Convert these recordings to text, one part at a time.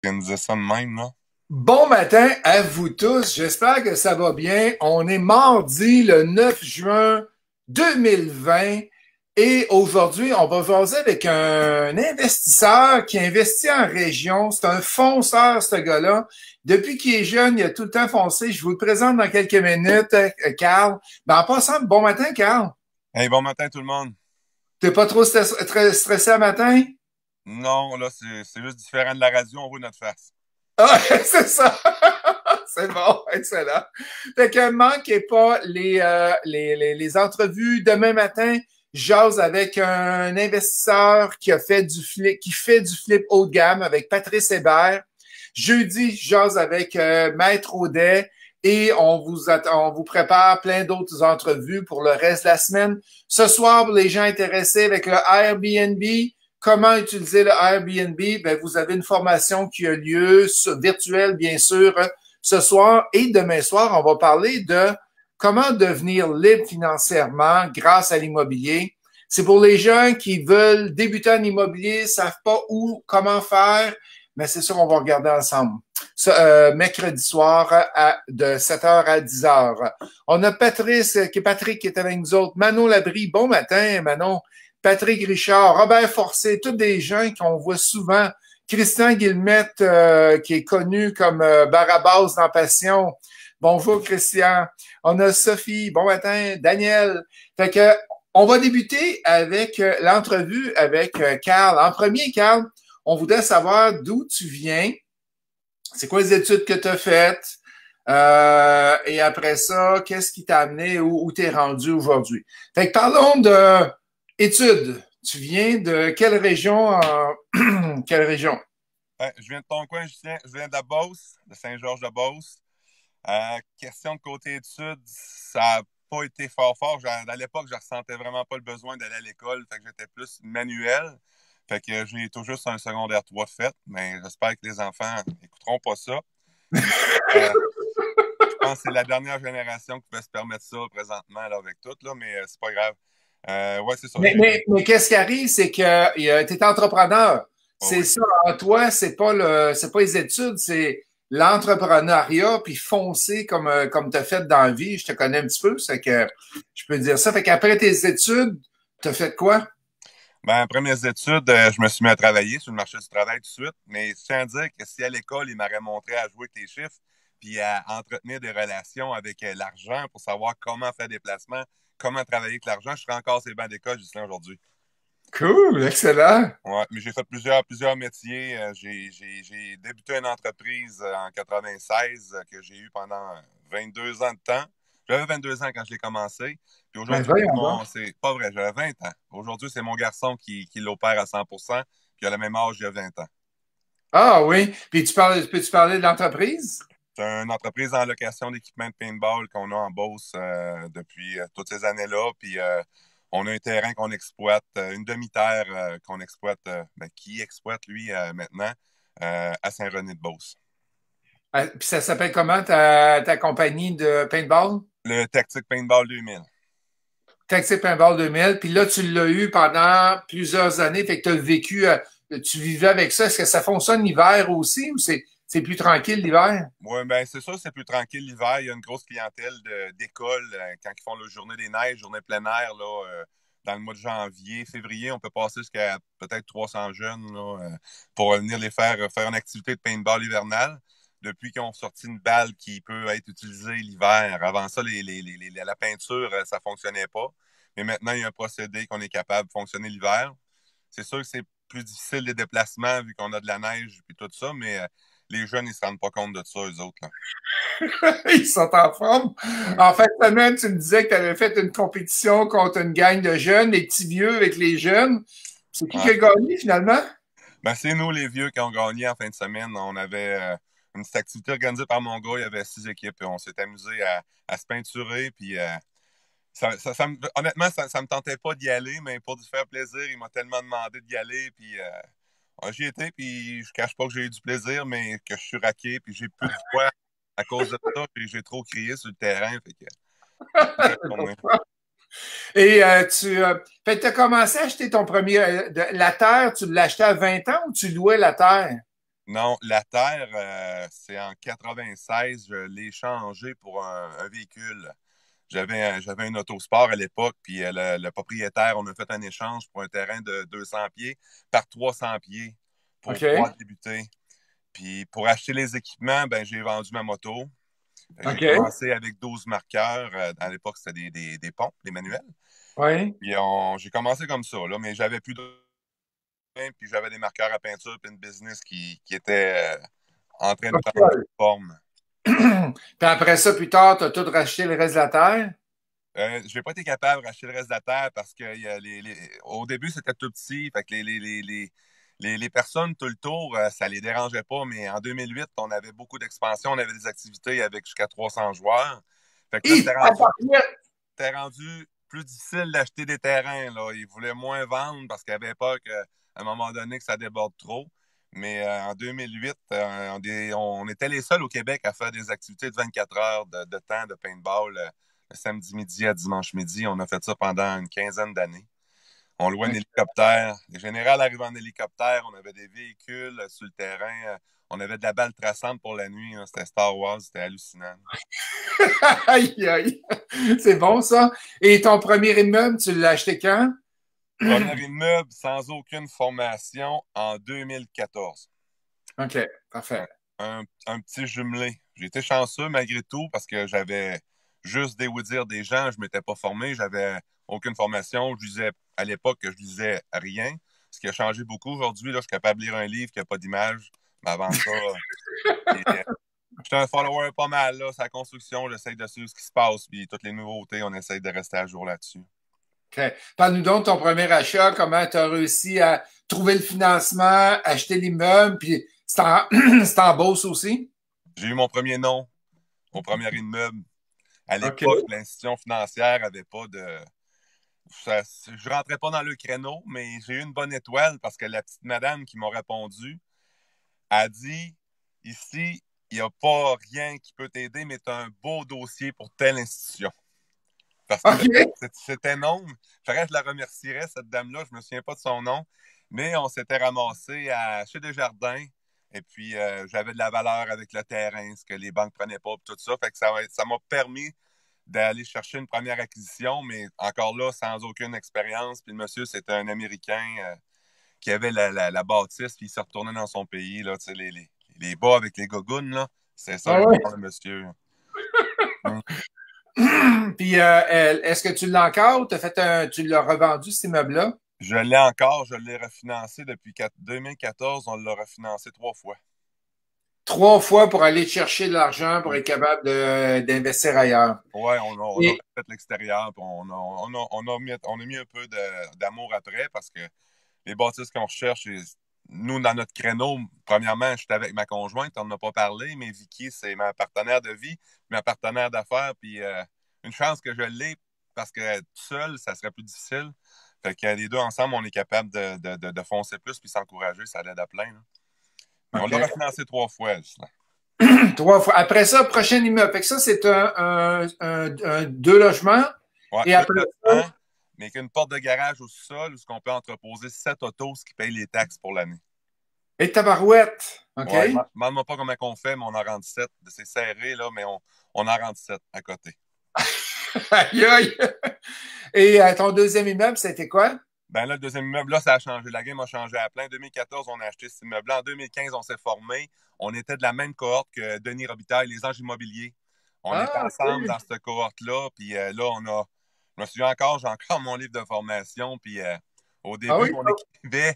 organiser ça de même, là. Bon matin à vous tous. J'espère que ça va bien. On est mardi le 9 juin 2020 et aujourd'hui, on va jaser avec un investisseur qui investit en région. C'est un fonceur, ce gars-là. Depuis qu'il est jeune, il a tout le temps foncé. Je vous le présente dans quelques minutes, Carl. En passant, bon matin, Carl. Hey, bon matin tout le monde. T'es pas trop très stressé à matin? Non, là, c'est juste différent de la radio, on voit notre face. Ah, c'est ça! C'est bon, excellent. Fait que manquez pas les entrevues. Demain matin, j'ose avec un investisseur qui fait du flip haut de gamme avec Patrice Hébert. Jeudi, j'ose avec Maître Audet et on vous prépare plein d'autres entrevues pour le reste de la semaine. Ce soir, pour les gens intéressés avec le Airbnb, comment utiliser le Airbnb? Ben, vous avez une formation qui a lieu virtuelle, bien sûr, ce soir et demain soir. On va parler de comment devenir libre financièrement grâce à l'immobilier. C'est pour les gens qui veulent débuter en immobilier, savent pas où, comment faire, mais c'est ça qu'on va regarder ensemble. Mercredi soir de 7h à 10h. On a Patrick qui est avec nous autres. Manon Labrie, bon matin, Manon. Patrick Richard, Robert Forcé, tous des gens qu'on voit souvent. Christian Guillemette, qui est connu comme Barabas dans Passion. Bonjour, Christian. On a Sophie. Bon matin. Daniel. Fait que, on va débuter avec l'entrevue avec Carl. En premier, Carl, on voudrait savoir d'où tu viens. C'est quoi les études que tu as faites? Et après ça, qu'est-ce qui t'a amené où tu es rendu aujourd'hui? Fait que parlons de études. Tu viens de quelle région? Quelle région? Ouais, je viens de ton coin, je viens de la Beauce, de Saint-Georges-de-Beauce. Question de côté études, ça n'a pas été fort. À l'époque, je ressentais vraiment pas le besoin d'aller à l'école, fait que j'étais plus manuel. Fait que j'ai tout juste un secondaire 3 de fait, mais j'espère que les enfants n'écouteront pas ça. Je pense que c'est la dernière génération qui peut se permettre ça présentement là, avec tout, là, mais c'est pas grave. Ouais, c'est ça. Mais qu'est-ce qui arrive, c'est que tu es entrepreneur. Oh, C'est oui. ça, en toi, c'est pas les études, c'est l'entrepreneuriat, puis foncer comme tu as fait dans la vie. Je te connais un petit peu, c'est que je peux dire ça. Fait qu'après tes études, tu as fait quoi? Ben, après mes études, je me suis mis à travailler sur le marché du travail tout de suite. Mais je tiens à dire que si à l'école, ils m'auraient montré à jouer avec les chiffres, puis à entretenir des relations avec l'argent pour savoir comment faire des placements, comment travailler avec l'argent, je serais encore sur les bancs d'école jusqu'à aujourd'hui. Cool, excellent. Ouais, mais j'ai fait plusieurs métiers. J'ai débuté une entreprise en 96 que j'ai eu pendant 22 ans de temps. J'avais 22 ans quand je l'ai commencé. Puis Ben, aujourd'hui, voyons donc. c'est pas vrai, j'avais 20 ans. Aujourd'hui, c'est mon garçon qui l'opère à 100%, puis il a le même âge il y a 20 ans. Ah oui. Puis peux-tu parler de l'entreprise? C'est une entreprise en location d'équipement de paintball qu'on a en Beauce depuis toutes ces années-là. Puis on a un terrain qu'on exploite, une demi-terre qu'on exploite, qui exploite lui maintenant à Saint-René-de-Beauce. Puis ça s'appelle comment ta compagnie de paintball? Le Tactique Paintball 2000. Taxi Paintball 2000. Puis là, tu l'as eu pendant plusieurs années. Fait que tu as vécu, tu vivais avec ça. Est-ce que ça fonctionne l'hiver aussi ou c'est plus tranquille l'hiver? Oui, ben c'est sûr, c'est plus tranquille l'hiver. Il y a une grosse clientèle d'écoles quand ils font la journée des neiges, journée plein air, là, dans le mois de janvier, février, on peut passer jusqu'à peut-être 300 jeunes là, pour venir les faire une activité de paintball hivernale. Depuis qu'ils ont sorti une balle qui peut être utilisée l'hiver. Avant ça, la peinture, ça fonctionnait pas. Mais maintenant, il y a un procédé qu'on est capable de fonctionner l'hiver. C'est sûr que c'est plus difficile les déplacements vu qu'on a de la neige et tout ça, mais les jeunes, ils se rendent pas compte de ça, eux autres. Là. Ils sont en forme. Ouais. En fait, semaine, tu me disais que tu avais fait une compétition contre une gang de jeunes, les petits vieux avec les jeunes. C'est qui Ouais. a gagné finalement? Ben, c'est nous, les vieux, qui ont gagné en fin de semaine. On avait une petite activité organisée par mon gars. Il y avait 6 équipes et on s'est amusé à se peinturer. Puis, honnêtement, ça me tentait pas d'y aller, mais pour lui faire plaisir, il m'a tellement demandé d'y aller. Puis, j'y étais, puis je cache pas que j'ai eu du plaisir, mais que je suis raqué, puis j'ai plus de voix à cause de ça, puis j'ai trop crié sur le terrain. Fait que j'ai tout retourné. Et fait que tu as commencé à acheter ton premier. La terre, tu l'as acheté à 20 ans ou tu louais la terre? Non, la Terre, c'est en 96, je l'ai changé pour un véhicule. J'avais un autosport à l'époque, puis le propriétaire, on a fait un échange pour un terrain de 200 pieds par 300 pieds pour OK. pouvoir débuter. Puis pour acheter les équipements, ben, j'ai vendu ma moto. J'ai OK. commencé avec 12 marqueurs. À l'époque, c'était des pompes, des manuels. Oui. Puis j'ai commencé comme ça, là, mais j'avais plus de puis j'avais des marqueurs à peinture, puis une business qui était en train de prendre forme. Puis après ça, plus tard, tu as tout racheté le reste de la terre? J'ai pas été capable de racheter le reste de la terre parce que au début, c'était tout petit. Fait que les personnes tout le tour, ça les dérangeait pas. Mais en 2008, on avait beaucoup d'expansion. On avait des activités avec jusqu'à 300 joueurs. Fait que là, Hi! c'était rendu plus difficile d'acheter des terrains, là. Ils voulaient moins vendre parce qu'ils avaient peur qu'à un moment donné, que ça déborde trop. Mais en 2008, on était les seuls au Québec à faire des activités de 24 heures de temps de paintball le samedi midi à dimanche midi. On a fait ça pendant une quinzaine d'années. On louait un hélicoptère. Les générales arrivaient en hélicoptère. On avait des véhicules sur le terrain. On avait de la balle traçante pour la nuit. C'était Star Wars. C'était hallucinant. Aïe, aïe. C'est bon, ça. Et ton premier immeuble, tu l'as acheté quand? Premier immeuble sans aucune formation en 2014. OK, parfait. Un petit jumelé. J'ai été chanceux malgré tout parce que j'avais juste des oui-dire des gens. Je ne m'étais pas formé. J'avais aucune formation. Je disais à l'époque que je lisais rien. Ce qui a changé beaucoup aujourd'hui. Là, je suis capable de lire un livre qui n'a pas d'image. Mais avant ça, j'étais un follower pas mal. Là, sa construction, j'essaie de suivre ce qui se passe. Puis toutes les nouveautés, on essaie de rester à jour là-dessus. OK. Parle-nous donc de ton premier achat, comment tu as réussi à trouver le financement, acheter l'immeuble, puis c'est en Beauce aussi? J'ai eu mon premier nom, mon premier immeuble. À OK. l'époque, l'institution financière avait pas de. Je rentrais pas dans le créneau, mais j'ai eu une bonne étoile parce que la petite madame qui m'a répondu a dit ici, il n'y a pas rien qui peut t'aider, mais tu as un beau dossier pour telle institution. Parce que OK. c'était non. Je la remercierais, cette dame-là, je me souviens pas de son nom, mais on s'était ramassé chez Desjardins. Et puis, j'avais de la valeur avec le terrain, ce que les banques ne prenaient pas, tout ça. Fait que ça m'a permis d'aller chercher une première acquisition, mais encore là, sans aucune expérience. Puis le monsieur, c'était un Américain qui avait la bâtisse, puis il se retournait dans son pays, là, les bas avec les gogoons, là. C'est ça Ah le ouais. genre de monsieur. Hum. Puis est-ce que tu l'as encore ou tu l'as revendu, cet immeuble-là? Je l'ai encore, je l'ai refinancé depuis 2014, on l'a refinancé 3 fois. 3 fois pour aller chercher de l'argent pour Oui. être capable d'investir ailleurs. Ouais, on a Et, refait l'extérieur, puis on a mis un peu d'amour après parce que les bâtisses qu'on recherche, nous, dans notre créneau, premièrement, je suis avec ma conjointe, on n'a pas parlé, mais Vicky, c'est ma partenaire de vie, ma partenaire d'affaires, puis une chance que je l'ai parce que tout seul, ça serait plus difficile. Fait que les deux ensemble, on est capable de foncer plus puis s'encourager, ça l'aide à plein. Là. Mais on l'a OK. refinancé 3 fois, justement. 3 fois. Après ça, prochain immeuble. Fait que ça, c'est deux logements. Ouais, Et deux après ça, logements, mais qu'une porte de garage au sol où on peut entreposer 7 autos, ce qui paye les taxes pour l'année. et tabarouette. OK? Ouais, demande-moi pas comment on fait, mais on en rend 7. C'est serré, là, mais on en rend 7 à côté. Aïe, aïe. Et ton deuxième immeuble, c'était quoi? Ben là, le deuxième immeuble, là, ça a changé. La game a changé à plein. En 2014, on a acheté cet immeuble-là. En 2015, on s'est formé. On était de la même cohorte que Denis Robitaille, les Anges immobiliers. On était Ah, ensemble OK. dans cette cohorte-là. Puis là, je me souviens encore, j'ai encore mon livre de formation. Puis au Ah début, oui? on écrivait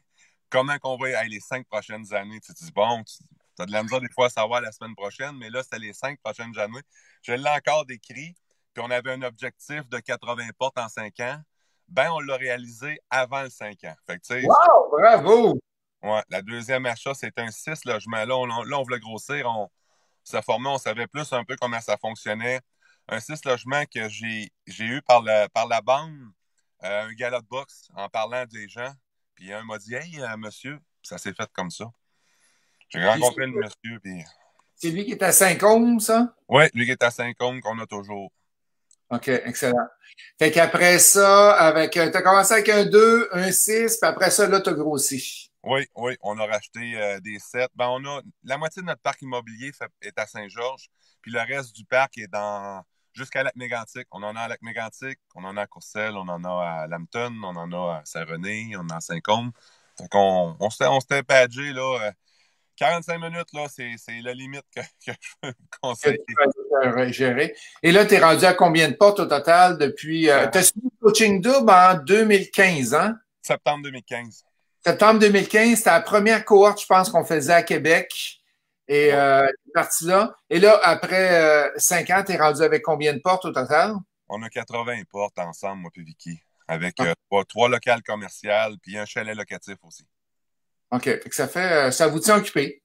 comment qu'on va les 5 prochaines années. Tu te dis, bon, tu as de la misère des fois à savoir la semaine prochaine, mais là, c'était les 5 prochaines années. Je l'ai encore décrit. Puis on avait un objectif de 80 portes en 5 ans. Ben, on l'a réalisé avant le 5 ans. Fait que, tu sais, Wow, bravo! ouais, la deuxième achat, c'était un 6 logements. Là, on voulait grossir. On s'est formé, on savait plus un peu comment ça fonctionnait. Un 6 logements que j'ai eu par la bande, un gala de boxe en parlant des gens. Puis un m'a dit, hey, monsieur, ça s'est fait comme ça. J'ai Puis rencontré le monsieur, puis. c'est lui qui est à Saint-Côme, ça? Ouais, lui qui est à Saint-Côme, qu'on a toujours. OK, excellent. Fait qu'après ça, t'as commencé avec un 2, un 6, puis après ça, là, t'as grossi. Oui, oui, on a racheté des sets. Ben, on a la moitié de notre parc immobilier est à Saint-Georges, puis le reste du parc est dans jusqu'à Lac-Mégantic. On en a à Lac-Mégantic, on en a à Courcelles, on en a à Lambton, on en a à Saint-René, on en a à Saint-Côme. Fait qu'on on s'était badgé, là. 45 minutes, là, c'est la limite que je peux vous Que conseiller. tu vas gérer. Et là, tu es rendu à combien de portes au total depuis. Tu as suivi le coaching double en 2015, hein? Septembre 2015. Septembre 2015, c'était la première cohorte, je pense, qu'on faisait à Québec. Et Ouais. t'es parti là. Et là, après 5 ans, tu es rendu avec combien de portes au total? On a 80 portes ensemble, moi et Vicky, avec trois locales commerciales puis un chalet locatif aussi. OK. Fait que ça vous tient occupé.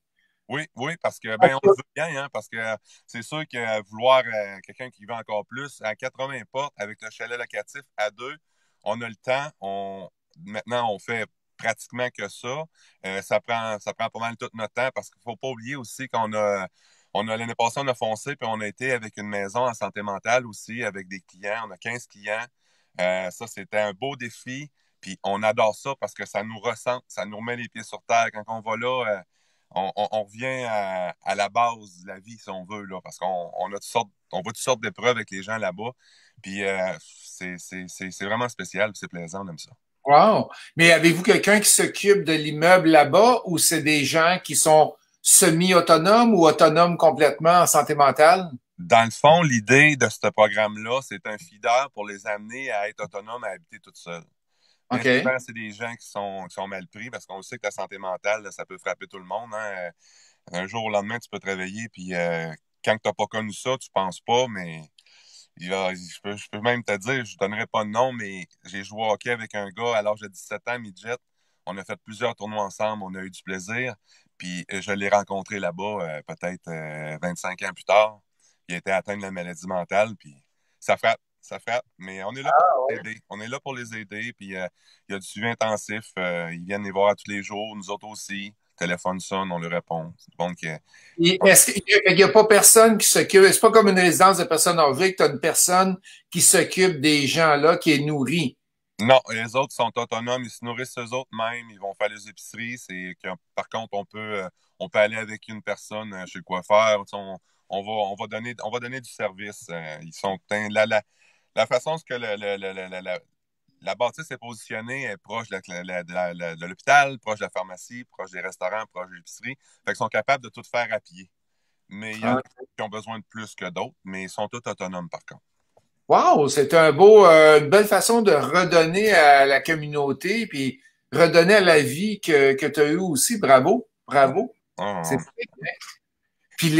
Oui, oui, parce que ben on le veut bien, hein, parce que c'est sûr que vouloir quelqu'un qui veut encore plus, à 80 portes, avec le chalet locatif à deux, on a le temps. Maintenant, on fait pratiquement que ça. Ça prend pas mal tout notre temps parce qu'il faut pas oublier aussi qu'on a l'année passée, on a foncé, puis on a été avec une maison en santé mentale aussi, avec des clients. On a 15 clients. Ça, c'était un beau défi. Puis on adore ça parce que ça nous ressent, ça nous remet les pieds sur terre. Quand on va là, on revient à la base de la vie, si on veut, là, parce qu'on a on voit toutes sortes d'épreuves avec les gens là-bas. Puis c'est vraiment spécial, c'est plaisant, on aime ça. Wow. Mais avez-vous quelqu'un qui s'occupe de l'immeuble là-bas ou c'est des gens qui sont semi-autonomes ou autonomes complètement en santé mentale? Dans le fond, l'idée de ce programme-là, c'est un feeder pour les amener à être autonomes, à habiter toutes seules. Bien OK. souvent, c'est des gens qui sont mal pris parce qu'on sait que la santé mentale, là, ça peut frapper tout le monde, hein. Un jour au lendemain, tu peux te réveiller, puis quand tu n'as pas connu ça, tu penses pas, mais je peux même te dire, je ne donnerai pas de nom, mais j'ai joué au hockey avec un gars à l'âge de 17 ans, midget. On a fait plusieurs tournois ensemble, on a eu du plaisir. Puis je l'ai rencontré là-bas peut-être 25 ans plus tard. Il a été atteint de la maladie mentale, puis ça frappe, ça frappe. Mais on est là pour les aider. On est là pour les aider, puis il y a du suivi intensif. Ils viennent les voir tous les jours, nous autres aussi. Le téléphone sonne, on lui répond. Donc, Est-ce qu'il n'y a pas personne qui s'occupe? C'est pas comme une résidence de personnes âgées que tu as une personne qui s'occupe des gens là, qui est nourrie. non, les autres sont autonomes, ils se nourrissent eux autres mêmes, ils vont faire les épiceries. Par contre, on peut aller avec une personne chez le coiffeur. Tu sais, on va donner du service. Ils sont la façon que la bâtisse est positionnée est proche de l'hôpital, proche de la pharmacie, proche des restaurants, proche de l'épicerie. Fait qu'ils sont capables de tout faire à pied. Mais il y en a Hein? qui ont besoin de plus que d'autres, mais ils sont tous autonomes par contre. Wow, c'est une belle façon de redonner à la communauté, puis redonner à la vie que tu as eue aussi. Bravo, Ouais. bravo. C'est Ah, Puis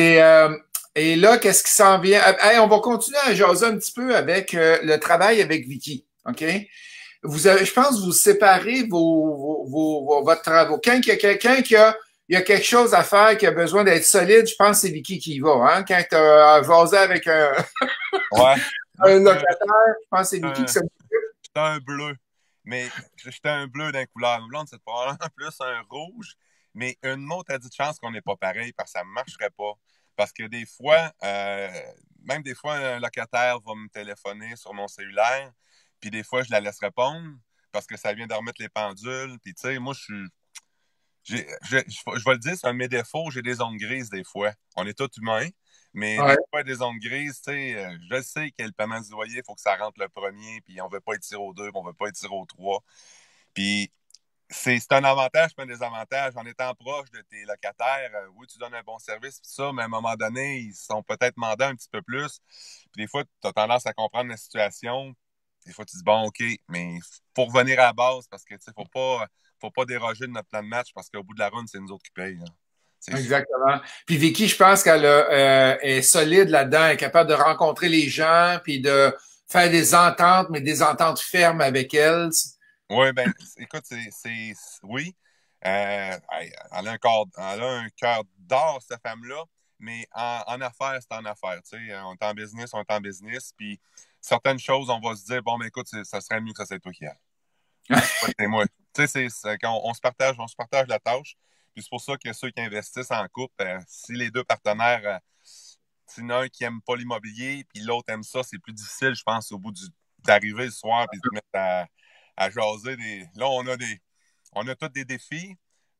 et là, qu'est-ce qui s'en vient? Hey, on va continuer à jaser un petit peu avec le travail avec Vicky. OK? Je pense que vous séparez votre travail. Quand il y a quelqu'un il y a quelque chose à faire qui a besoin d'être solide, je pense que c'est Vicky qui y va. Hein? Quand tu as jasé avec ouais. Moi, un locataire, je pense que c'est Vicky qui un, s'occupe. j'étais un bleu. Mais j'étais un bleu d'un couleur. Une blonde, c'est probablement plus un rouge. Mais une autre a dit de chance qu'on n'est pas pareil parce que ça ne marcherait pas. Parce que des fois, même des fois, un locataire va me téléphoner sur mon cellulaire. Puis des fois, je la laisse répondre parce que ça vient de remettre les pendules. Puis tu sais, moi, je vais le dire, c'est un de mes défauts. J'ai des zones grises des fois. On est tous humains. Mais des Ouais, fois, des zones grises, tu sais, je sais que le paiement du loyer, il faut que ça rentre le premier, puis on ne veut pas être tiré au 2, puis on ne veut pas être tiré au 3. Puis c'est un avantage, pas un désavantage. En étant proche de tes locataires, oui, tu donnes un bon service, puis ça, mais à un moment donné, ils sont peut-être demandés un petit peu plus. Puis des fois, tu as tendance à comprendre la situation. Des fois, tu te dis, bon, OK, mais pour revenir à la base, parce que, tu sais, faut pas déroger de notre plan de match, parce qu'au bout de la run, c'est nous autres qui payent, là. C'est sûr. exactement. Puis Vicky, je pense qu'elle est solide là-dedans, elle est capable de rencontrer les gens, puis de faire des ententes, mais des ententes fermes avec elle. Oui, ben, écoute, oui. Elle a un cœur d'or, cette femme-là, mais en affaires, c'est en affaires. Tu sais, on est en business, on est en business, puis certaines choses, on va se dire, bon, mais écoute, ça serait mieux que ça soit toi qui aille. C'est moi. Tu sais, c'est quand on se partage la tâche. Puis c'est pour ça que ceux qui investissent en couple, si les deux partenaires, s'il y en a un qui n'aime pas l'immobilier, puis l'autre aime ça, c'est plus difficile, je pense, d'arriver le soir et de se mettre à jaser. Là, on a tous des défis.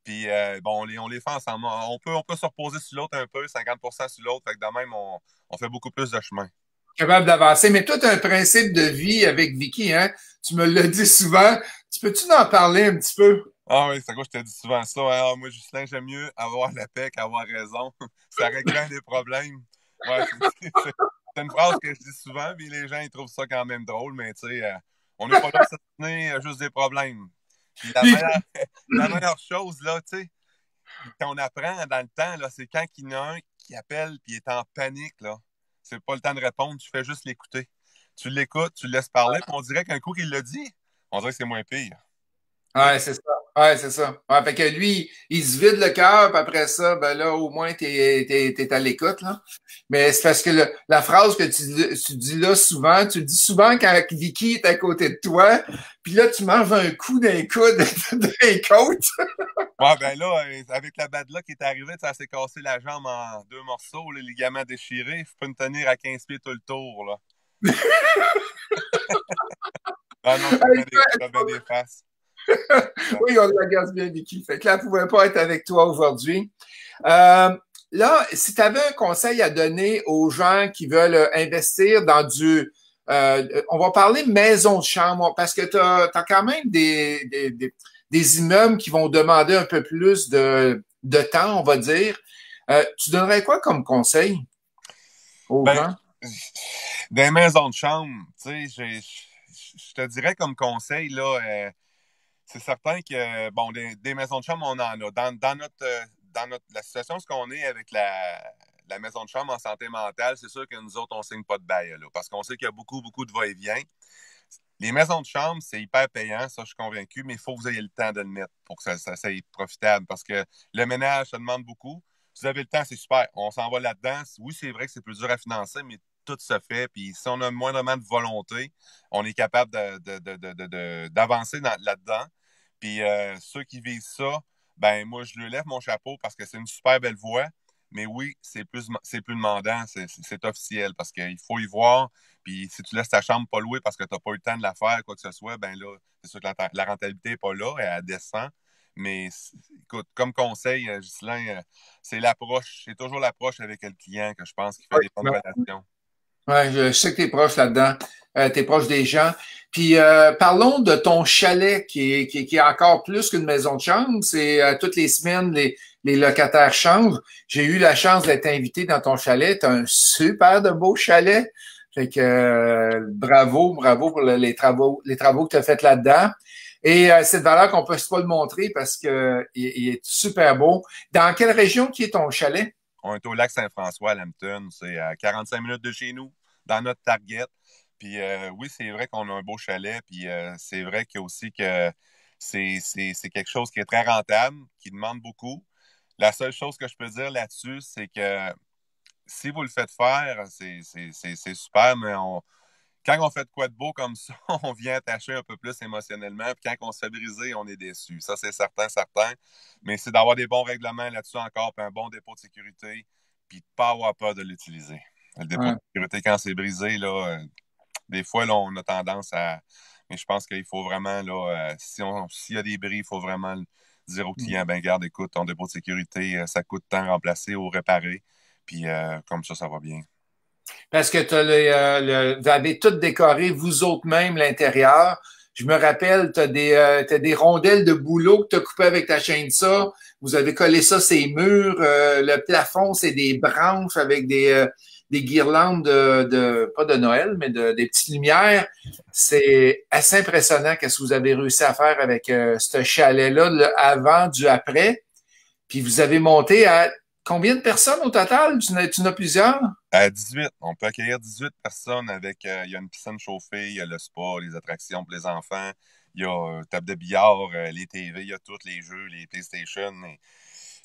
Puis, bon, on les fait ensemble. On peut se reposer sur l'autre un peu, 50% sur l'autre. Fait que de même, on fait beaucoup plus de chemin. Capable d'avancer. Mais toi, tu as un principe de vie avec Vicky, hein? Tu me l'as dit souvent. Tu peux-tu en parler un petit peu? Ah oui, c'est quoi, je te dis souvent ça. Hein. Ah, moi, Justin, j'aime mieux avoir la paix qu'avoir raison. Ça règle bien des problèmes. Ouais, c'est une phrase que je dis souvent, puis les gens, ils trouvent ça quand même drôle, mais tu sais, on n'est pas là pour se tenir juste des problèmes. Puis Puis, la meilleure chose, là, tu sais, quand on apprend dans le temps, là, c'est quand il y en a un qui appelle puis il est en panique, là. C'est pas le temps de répondre, tu fais juste l'écouter. Tu l'écoutes, tu le laisses parler, puis on dirait qu'un coup qu'il l'a dit, on dirait que c'est moins pire. ouais, c'est ça. Ouais, c'est ça. Ouais, fait que lui, il se vide le cœur, puis après ça, ben là, au moins, t'es à l'écoute, là. Mais c'est parce que la phrase que tu dis là souvent, tu le dis souvent quand Vicky est à côté de toi, puis là, tu manges un coup d'un coude d'un côte. Ouais, ben là, avec la bad luck qui est arrivée, ça s'est cassé la jambe en deux morceaux, les ligaments déchirés. Je peux me tenir à 15 pieds tout le tour, là. Ah non, je fais bien des faces. Oui, on la bien, Vicky. Fait que là, elle ne pouvait pas être avec toi aujourd'hui. Là, si tu avais un conseil à donner aux gens qui veulent investir dans on va parler maison de chambre, parce que tu as, quand même des immeubles qui vont demander un peu plus de temps, on va dire. Tu donnerais quoi comme conseil aux Ben, gens? des maisons de chambre, tu sais, je te dirais comme conseil, là, c'est certain que, bon, des maisons de chambre, on en a. La situation ce qu'on est avec la maison de chambre en santé mentale, c'est sûr que nous autres, on ne signe pas de bail, là, parce qu'on sait qu'il y a beaucoup, beaucoup de va-et-vient. Les maisons de chambre, c'est hyper payant, ça, je suis convaincu, mais il faut que vous ayez le temps de le mettre pour que ça soit profitable, parce que le ménage, ça demande beaucoup. Si vous avez le temps, c'est super. On s'en va là-dedans. Oui, c'est vrai que c'est plus dur à financer, mais tout se fait. Puis si on a moindrement de volonté, on est capable d'avancer là-dedans. Puis ceux qui visent ça, ben moi, je lui lève mon chapeau parce que c'est une super belle voie. Mais oui, c'est plus demandant, c'est officiel parce qu'il faut y voir. Puis si tu laisses ta chambre pas louée parce que tu n'as pas eu le temps de la faire, quoi que ce soit, ben là, c'est sûr que la rentabilité n'est pas là, elle descend. Mais écoute, comme conseil, Ghislain, c'est l'approche, c'est toujours l'approche avec le client que je pense qui fait des bonnes relations. Ouais, je sais que tu es proche là-dedans. Tu es proche des gens. Puis parlons de ton chalet qui est encore plus qu'une maison de chambre. C'est toutes les semaines, les locataires changent. J'ai eu la chance d'être invité dans ton chalet. Tu as un super de beau chalet. Fait que bravo pour les travaux que tu as fait là-dedans. Et cette valeur qu'on peut pas le montrer parce que il est super beau. Dans quelle région qui est ton chalet? On est au lac Saint-François à Lambton. C'est à 45 minutes de chez nous, dans notre target. Puis oui, c'est vrai qu'on a un beau chalet. Puis c'est vrai que aussi que c'est quelque chose qui est très rentable, qui demande beaucoup. La seule chose que je peux dire là-dessus, c'est que si vous le faites faire, c'est super, mais quand on fait de quoi de beau comme ça, on vient attacher un peu plus émotionnellement. Puis quand on se fait briser, on est déçu. Ça, c'est certain, certain. Mais c'est d'avoir des bons règlements là-dessus encore, puis un bon dépôt de sécurité, puis de ne pas avoir peur de l'utiliser. Le dépôt de Ouais. sécurité, quand c'est brisé, là, des fois, là, on a tendance à. Mais je pense qu'il faut vraiment, là, s'il y a des bris, il faut vraiment dire au client, ben garde, écoute, ton dépôt de sécurité, ça coûte tant remplacer ou réparer. Puis comme ça va bien. Parce que vous avez tout décoré vous autres même l'intérieur. Je me rappelle, t'as des rondelles de bouleau que tu as coupé avec ta chaîne de ça. Vous avez collé ça ces murs. Le plafond, c'est des branches avec des guirlandes pas de Noël, mais des petites lumières. C'est assez impressionnant qu'est-ce que vous avez réussi à faire avec ce chalet-là, le avant, du après. Puis vous avez monté à combien de personnes au total? Tu en as plusieurs? À 18, on peut accueillir 18 personnes avec, il y a une piscine chauffée, il y a le spa, les attractions pour les enfants, il y a table de billard, les TV, il y a tous les jeux, les PlayStation,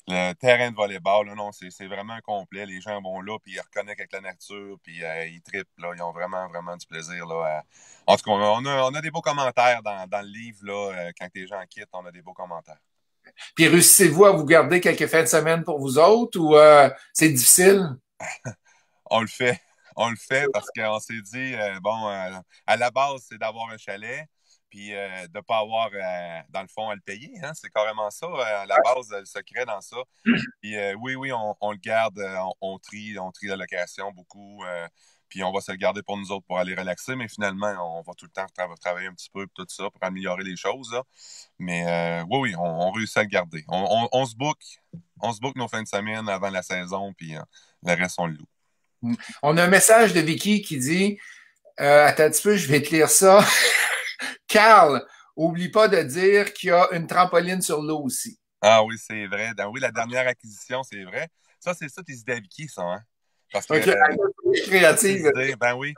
le terrain de volleyball. Là, non, c'est vraiment complet. Les gens vont là, puis ils reconnectent avec la nature, puis ils trippent. Là, ils ont vraiment, vraiment du plaisir. Là, En tout cas, on a des beaux commentaires dans le livre. Là, quand les gens quittent, on a des beaux commentaires. Puis réussissez-vous à vous garder quelques fins de semaine pour vous autres ou c'est difficile? On le fait. On le fait parce qu'on s'est dit, bon, à la base, c'est d'avoir un chalet. puis de ne pas avoir, dans le fond, à le payer. Hein? C'est carrément ça, la base, le secret dans ça. Puis oui, on le garde, on trie la location beaucoup, puis on va se le garder pour nous autres pour aller relaxer, mais finalement, on va tout le temps travailler un petit peu tout ça pour améliorer les choses. Là. Mais oui, on réussit à le garder. On se book nos fins de semaine avant la saison, puis le reste, on le loue. On a un message de Vicky qui dit attends un petit peu, je vais te lire ça. Carl, oublie pas de dire qu'il y a une trampoline sur l'eau aussi. Ah oui, c'est vrai. Oui, la dernière acquisition, c'est vrai. Ça, c'est ça, tes idées à Vicky, ça, hein? Parce que créative. Ben oui,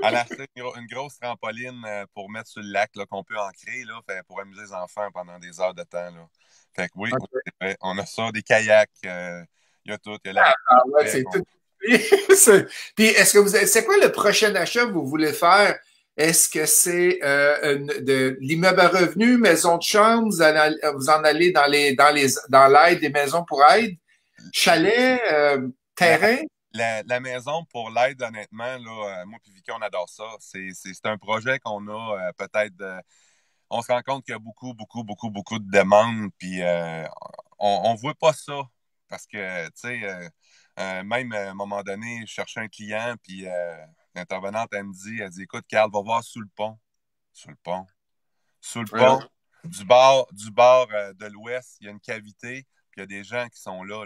elle a acheté une grosse trampoline pour mettre sur le lac qu'on peut ancrer là, pour amuser les enfants pendant des heures de temps. Là. Fait que oui, c'est vrai. On a ça, des kayaks, il y a tout. Il y a ouais, c'est tout. Puis, c'est quoi le prochain achat que vous voulez faire? Est-ce que c'est de l'immeuble à revenus, maison de chambre, vous en allez dans l'aide des maisons pour aide, chalet, terrain? La maison pour l'aide, honnêtement, là, moi et Vicky, on adore ça. C'est un projet qu'on a peut-être. On se rend compte qu'il y a beaucoup de demandes, puis on ne voit pas ça. Parce que, tu sais, même à un moment donné, je cherchais un client, puis l'intervenante, elle dit écoute, Carl, va voir sous le pont. Sous le pont. Sous le pont, du bord de l'ouest, il y a une cavité, puis il y a des gens qui sont là.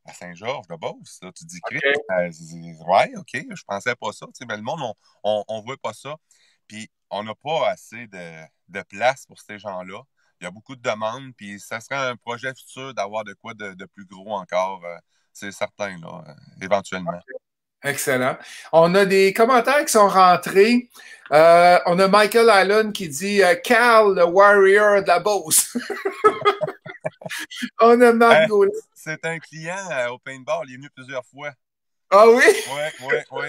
À Saint-Georges-de-Beauce, là, tu dis Christ, ouais, OK, je pensais pas ça. Mais le monde, on voit pas ça. Puis on n'a pas assez de place pour ces gens-là. Il y a beaucoup de demandes, puis ça serait un projet futur d'avoir de quoi de plus gros encore. C'est certain, là, éventuellement. Excellent. On a des commentaires qui sont rentrés. On a Michael Allen qui dit Carl, le Warrior de la Beauce. On a Marc Gaulet. C'est un client au paintball. Il est venu plusieurs fois. Ah oui? Oui.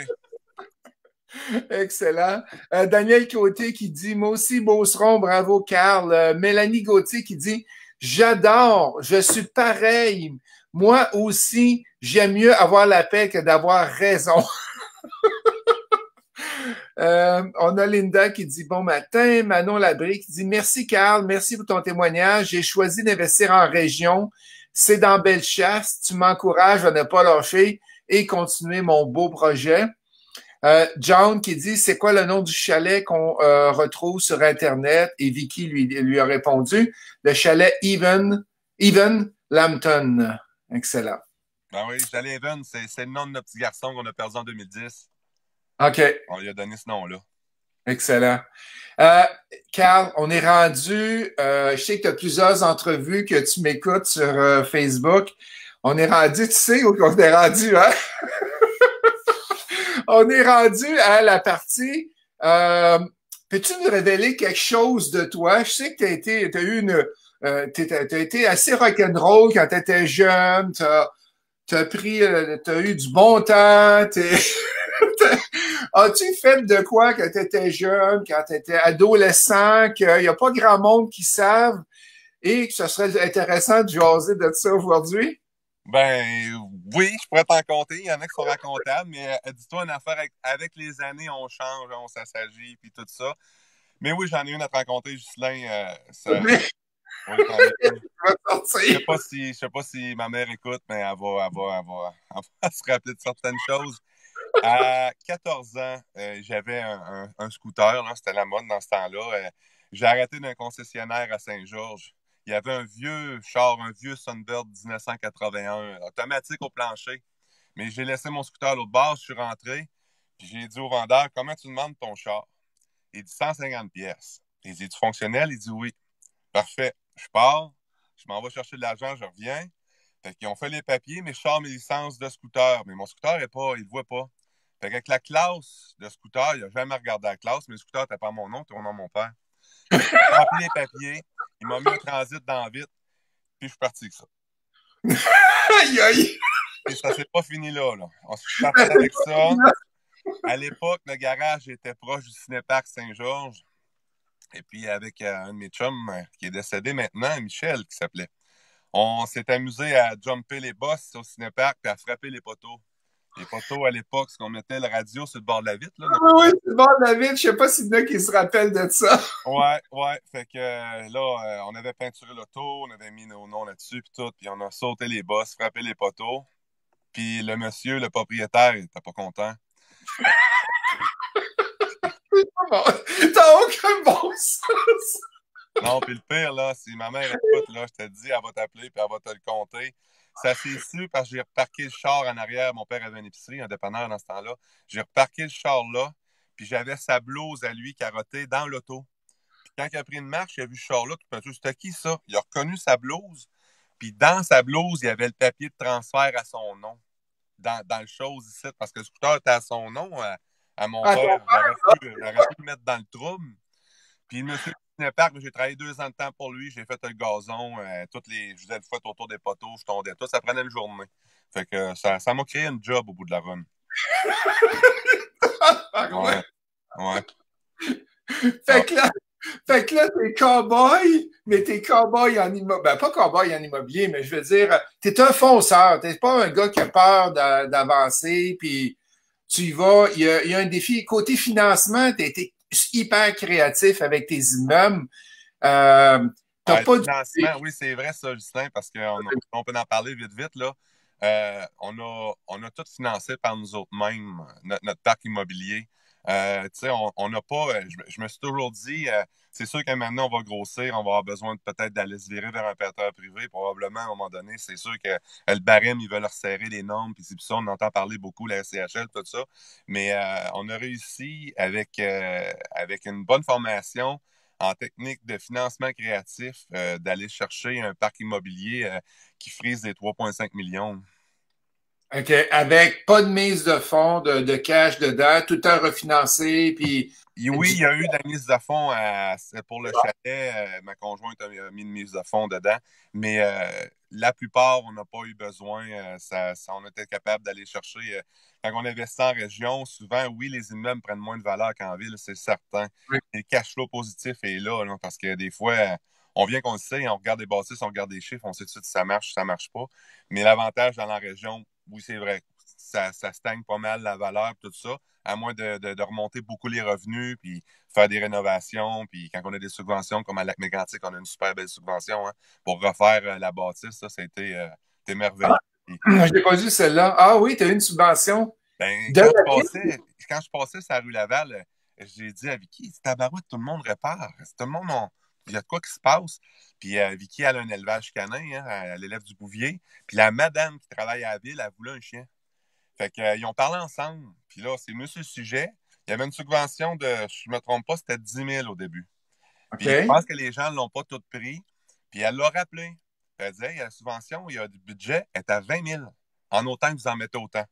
Excellent. Daniel Côté qui dit moi aussi, Beauceron, bravo Carl. Mélanie Gauthier qui dit j'adore, je suis pareil. Moi aussi, j'aime mieux avoir la paix que d'avoir raison. On a Linda qui dit bon matin. Manon Labrie qui dit merci Carl, merci pour ton témoignage. J'ai choisi d'investir en région. C'est dans Bellechasse. Tu m'encourages à ne pas lâcher et continuer mon beau projet. John qui dit c'est quoi le nom du chalet qu'on retrouve sur Internet? Et Vicky lui a répondu le chalet Even Lambton. Excellent. Ben oui, chalet Even, c'est le nom de notre petit garçon qu'on a perdu en 2010. OK. On lui a donné ce nom-là. Excellent. Carl, on est rendu, je sais que tu as plusieurs entrevues que tu m'écoutes sur Facebook. On est rendu, tu sais où on est rendu, hein? On est rendu à la partie. Peux-tu nous révéler quelque chose de toi? Je sais que t'as été assez rock'n'roll quand tu étais jeune. T'as eu du bon temps. As-tu fait de quoi quand tu étais jeune, quand tu étais adolescent, qu'il n'y a pas grand monde qui savent et que ce serait intéressant de jaser de ça aujourd'hui? Ben oui, je pourrais t'en compter. Il y en a qui sont racontables, mais dis-toi une affaire avec les années, on change, on s'assagit, puis tout ça. Mais oui, j'en ai une à te raconter, Ghislain. Je sais pas si ma mère écoute, mais elle va se rappeler de certaines choses. À 14 ans, j'avais un scooter, là, c'était la mode dans ce temps-là. J'ai arrêté d'un concessionnaire à Saint-Georges. Il y avait un vieux char, un vieux Sunbird 1981, automatique au plancher. Mais j'ai laissé mon scooter à l'autre bord, je suis rentré, puis j'ai dit au vendeur, comment tu demandes ton char? Il dit 150 pièces. Il dit, tu fonctionnel? Il dit oui. Parfait. Je pars, je m'en vais chercher de l'argent, je reviens. Fait qu'ils ont fait les papiers, mais je sors mes licences de scooter. Mais mon scooter il le voit pas. Fait qu'avec la classe de scooter, il n'a jamais regardé la classe, mais le scooter n'était pas mon nom, c'était au nom de mon père. J'ai rempli les papiers, il m'a mis un transit dans vite, puis je suis parti avec ça. Aïe, aïe! Et ça s'est pas fini là. On s'est parti avec ça. À l'époque, le garage était proche du Cinéparc Saint-Georges. Et puis avec un de mes chums qui est décédé maintenant, Michel, qui s'appelait. On s'est amusé à jumper les bosses au Cinéparc puis à frapper les poteaux. Les poteaux, à l'époque, ce qu'on mettait le radio sur le bord de la vitre, là. Oui, oui, c'est le bord de la ville. Je sais pas s'il y en a qui se rappellent de ça. Ouais, ouais. Fait que là, on avait peinturé l'auto, on avait mis nos noms là-dessus, puis tout, puis on a sauté les bosses, frappé les poteaux. Puis le monsieur, le propriétaire, il était pas content. Bon, t'as aucun bon sens. Non, puis le pire, là, si ma mère écoute, là, je te dis, elle va t'appeler, puis elle va te le compter. Ça s'est su parce que j'ai reparqué le char en arrière. Mon père avait une épicerie, un dépanneur dans ce temps-là. J'ai reparqué le char là, puis j'avais sa blouse à lui carottée dans l'auto. Puis quand il a pris une marche, il a vu ce char-là, tout petit peu, c'était qui ça? Il a reconnu sa blouse, puis dans sa blouse, il y avait le papier de transfert à son nom, dans le chose ici, parce que le scooter était à son nom, à mon Ah, ton père. J'aurais pu le mettre dans le trouble. Puis le monsieur Cinéparc, j'ai travaillé 2 ans de temps pour lui, j'ai fait le gazon, je faisais le foot autour des poteaux, je tondais tout, ça prenait une journée. Fait que ça m'a créé une job au bout de la run. ah, ouais. Ouais, ouais. Ah, Fait que là, Fait que là, t'es cow-boy, mais t'es cow-boy en immobilier. Ben, pas cow-boy en immobilier, mais je veux dire, t'es un fonceur. T'es pas un gars qui a peur d'avancer, puis tu y vas. Il y a un défi. Côté financement, t'as été hyper créatif avec tes immeubles. Euh, t'as le pas du... financement, oui, c'est vrai ça, Justin, parce qu'on peut en parler vite, vite, là. On a tout financé par nous autres mêmes, notre parc immobilier. Tu sais, on n'a pas. Je me suis toujours dit, c'est sûr que maintenant, on va grossir, on va avoir besoin peut-être d'aller se virer vers un prêteur privé. Probablement, à un moment donné, c'est sûr que le barème, ils veulent resserrer les normes, puis c'est ça, on entend parler beaucoup, la SCHL, tout ça. Mais on a réussi avec une bonne formation en technique de financement créatif, d'aller chercher un parc immobilier qui frise des 3,5 millions. OK. Avec pas de mise de fonds, de cash dedans, tout est refinancé, puis Et oui, il y a eu de la mise de fonds pour le chalet. Ma conjointe a mis une mise de fonds dedans. Mais la plupart, on n'a pas eu besoin. On était capable d'aller chercher. Quand on investit en région, souvent, oui, les immeubles prennent moins de valeur qu'en ville, c'est certain. Et le cash flow positif est là, parce que des fois, on vient qu'on le sait, on regarde des bâtisses, on regarde des chiffres, on sait tout de suite si ça marche, si ça marche pas. Mais l'avantage dans la région, oui, c'est vrai, ça stagne pas mal la valeur, tout ça, à moins de remonter beaucoup les revenus, puis faire des rénovations, puis quand on a des subventions, comme à Lac-Mégantic, on a une super belle subvention pour refaire la bâtisse, ça, c'était merveilleux. ah, je n'ai pas vu celle-là. Ah oui, tu as eu une subvention Ben, de la quand je passais sur la rue Laval, j'ai dit à Vicky, c'est tabarouette, tout le monde répare. Tout le monde, il y a de quoi qui se passe. Puis Vicky, elle a un élevage canin, elle élève du bouvier. Puis la madame qui travaille à la ville, elle voulait un chien. Fait qu'ils ont parlé ensemble. Puis là, c'est venu sur le sujet. Il y avait une subvention de, je ne me trompe pas, c'était 10 000 au début. Puis je OK. pense que les gens ne l'ont pas tout pris. Puis elle l'a rappelé. Puis elle disait, hey, la subvention, il y a du budget, est à 20 000. En autant que vous en mettez autant.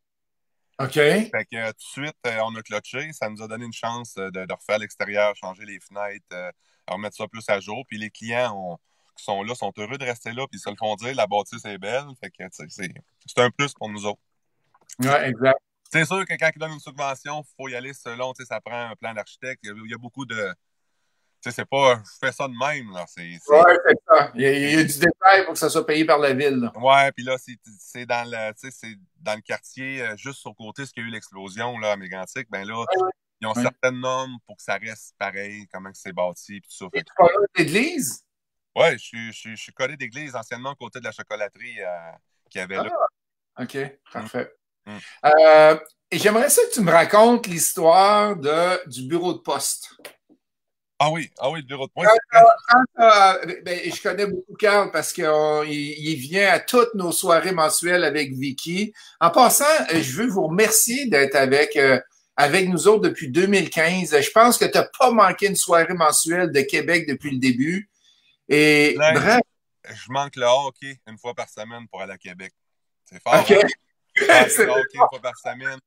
OK. Fait que tout de suite, on a clutché. Ça nous a donné une chance de refaire l'extérieur, changer les fenêtres, remettre ça plus à jour. Puis les clients qui sont là sont heureux de rester là, puis ils se le font dire, la bâtisse est belle. Fait que c'est un plus pour nous autres. Ouais, exact. C'est sûr que quand ils donnent une subvention, il faut y aller selon, ça prend un plan d'architecte. Il y a beaucoup de. C'est pas je fais ça de même, là. Ouais, c'est ça. Il y a du détail pour que ça soit payé par la ville, là. Ouais, puis là, c'est dans le quartier, juste sur le côté, ce qu'il y a eu l'explosion là, à Mégantic, ben là, ils ont Ouais. certaines normes pour que ça reste pareil, comment c'est bâti, puis tout ça. Et tu parles de l'église? Ouais, je suis collé d'église, anciennement, à côté de la chocolaterie qu'il y avait là. Ah, OK, Mm, parfait. mm. Et j'aimerais ça que tu me racontes l'histoire du bureau de poste. Ah oui, le bureau de pointe, Quand, c'est vrai. ben, je connais beaucoup Carl parce qu'il vient à toutes nos soirées mensuelles avec Vicky. En passant, je veux vous remercier d'être avec nous autres depuis 2015. Je pense que tu n'as pas manqué une soirée mensuelle de Québec depuis le début. Et Là, bref, je manque le hockey une fois par semaine pour aller à Québec. C'est fort, OK. hein? Faire du C'est- hockey une fois par semaine.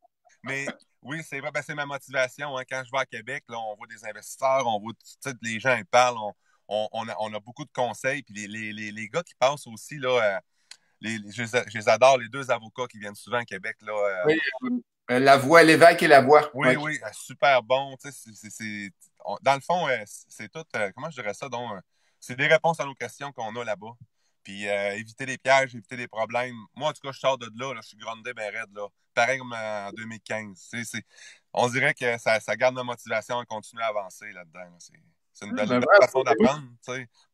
Mais oui, c'est vrai, ben, c'est ma motivation. Quand je vais à Québec, là, on voit des investisseurs, on voit, tu sais, les gens ils parlent, on a beaucoup de conseils. Puis les gars qui passent aussi, là, je les adore, les deux avocats qui viennent souvent à Québec. Là, Oui, la voix, l'évêque et la voix. oui, Oui. oui, super bon. Tu sais, dans le fond, c'est tout, comment je dirais ça? Donc, c'est des réponses à nos questions qu'on a là-bas. Puis éviter les pièges, éviter les problèmes. Moi, en tout cas, je sors de là, je suis grondé ben raide, là. Pareil comme en 2015. On dirait que ça garde ma motivation à continuer à avancer là-dedans. Là. C'est une belle Ben, façon bravo. d'apprendre.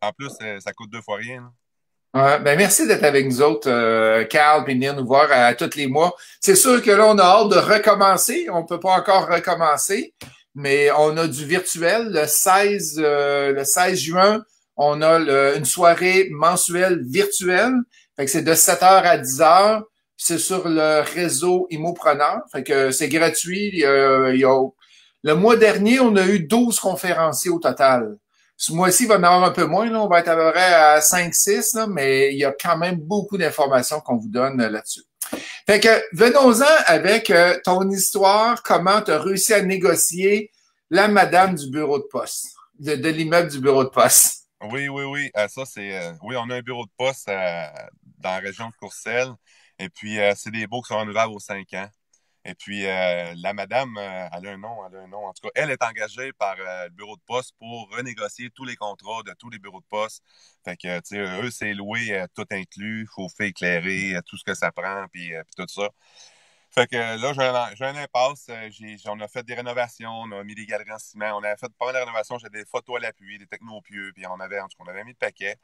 En plus, ça coûte 2 fois rien. Là. Ben merci d'être avec nous autres, Carl, puis venir nous voir à tous les mois. C'est sûr que là, on a hâte de recommencer. On peut pas encore recommencer, mais on a du virtuel. Le 16 juin, on a une soirée mensuelle virtuelle. Fait que c'est de 7 heures à 10 heures. C'est sur le réseau Immopreneur. Fait que c'est gratuit. Le mois dernier, on a eu 12 conférenciers au total. Ce mois-ci, il va en avoir un peu moins. Là. On va être à peu près à 5-6, là, mais il y a quand même beaucoup d'informations qu'on vous donne là-dessus. Fait que venons-en avec ton histoire, comment tu as réussi à négocier la madame du bureau de poste, de l'immeuble du bureau de poste. Oui, oui, oui. Ça, c'est. Oui, on a un bureau de poste dans la région de Courcelles. Et puis, c'est des baux qui sont renouvelables aux 5 ans. Et puis, la madame, elle a un nom, elle a un nom. En tout cas, elle est engagée par le bureau de poste pour renégocier tous les contrats de tous les bureaux de poste. Fait que, tu sais, eux, c'est loué tout inclus, chauffer, éclairer, tout ce que ça prend, puis tout ça. Fait que là, j'ai un impasse. On a fait des rénovations, on a mis des galeries en ciment, on a fait pas mal de rénovations, j'ai des photos à l'appui, des technopieux, puis en tout cas, on avait mis le paquet.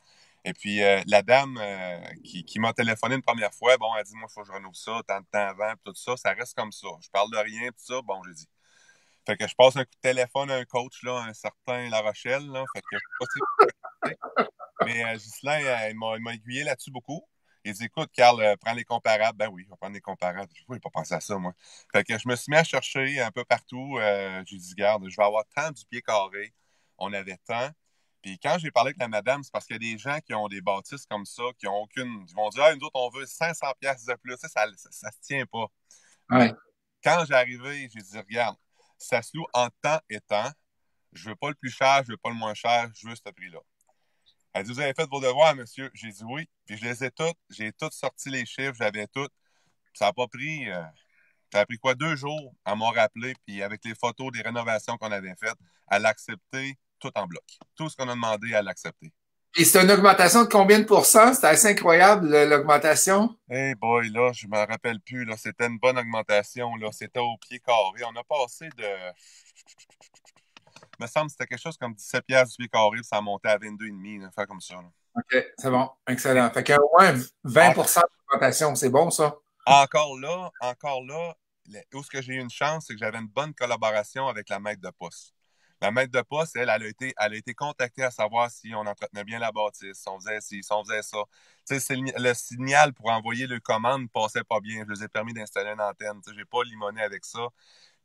Et puis, la dame qui m'a téléphoné une première fois, bon, elle dit, moi, il faut que je rénove ça, tant de temps avant, puis tout ça, ça reste comme ça. Je parle de rien, tout ça, bon, j'ai dit. Fait que je passe un coup de téléphone à un coach, là, un certain La Rochelle, là, fait que je sais pas si vous connaissez. Mais Ghislain, il m'a aiguillé là-dessus beaucoup. Il dit, écoute, Carl, prends les comparables. Ben oui, je vais prendre les comparables. Je n'ai pas pensé à ça, moi. Fait que je me suis mis à chercher un peu partout. J'ai dit, garde, je vais avoir tant du pied carré. On avait tant. Puis quand j'ai parlé avec la madame, c'est parce qu'il y a des gens qui ont des bâtisses comme ça, qui n'ont aucune. Ils vont dire, ah, nous autres, on veut 500 pièces de plus. Ça se tient pas. Mais Ouais. quand j'ai arrivé, j'ai dit, regarde, ça se loue en temps et temps. Je veux pas le plus cher, je veux pas le moins cher, je veux ce prix-là. Elle dit, vous avez fait vos devoirs, monsieur. J'ai dit oui. Puis je les ai toutes. J'ai toutes sorti les chiffres, j'avais toutes. Ça n'a pas pris. Ça a pris quoi, 2 jours à m'en rappeler. Puis avec les photos des rénovations qu'on avait faites, elle a accepté tout en bloc. Tout ce qu'on a demandé, elle a accepté. Et c'est une augmentation de combien de pourcents? C'est assez incroyable, l'augmentation. Hey boy, là, je me rappelle plus. Là, c'était une bonne augmentation. Là, c'était au pied carré. On a passé de. Il me semble que c'était quelque chose comme 17 pièces du pied carré, puis ça a monté à 22,5, une affaire comme ça. Là. OK, c'est bon. Excellent. Fait qu'au moins 20% d'augmentation, c'est bon, ça? Encore là, où ce que j'ai eu une chance, c'est que j'avais une bonne collaboration avec la maître de poste. La maître de poste, elle a été contactée à savoir si on entretenait bien la bâtisse, si on faisait ci, si on faisait ça. Tu sais, le signal pour envoyer le commande ne passait pas bien. Je lui ai permis d'installer une antenne. Tu sais, j'ai pas limoné avec ça.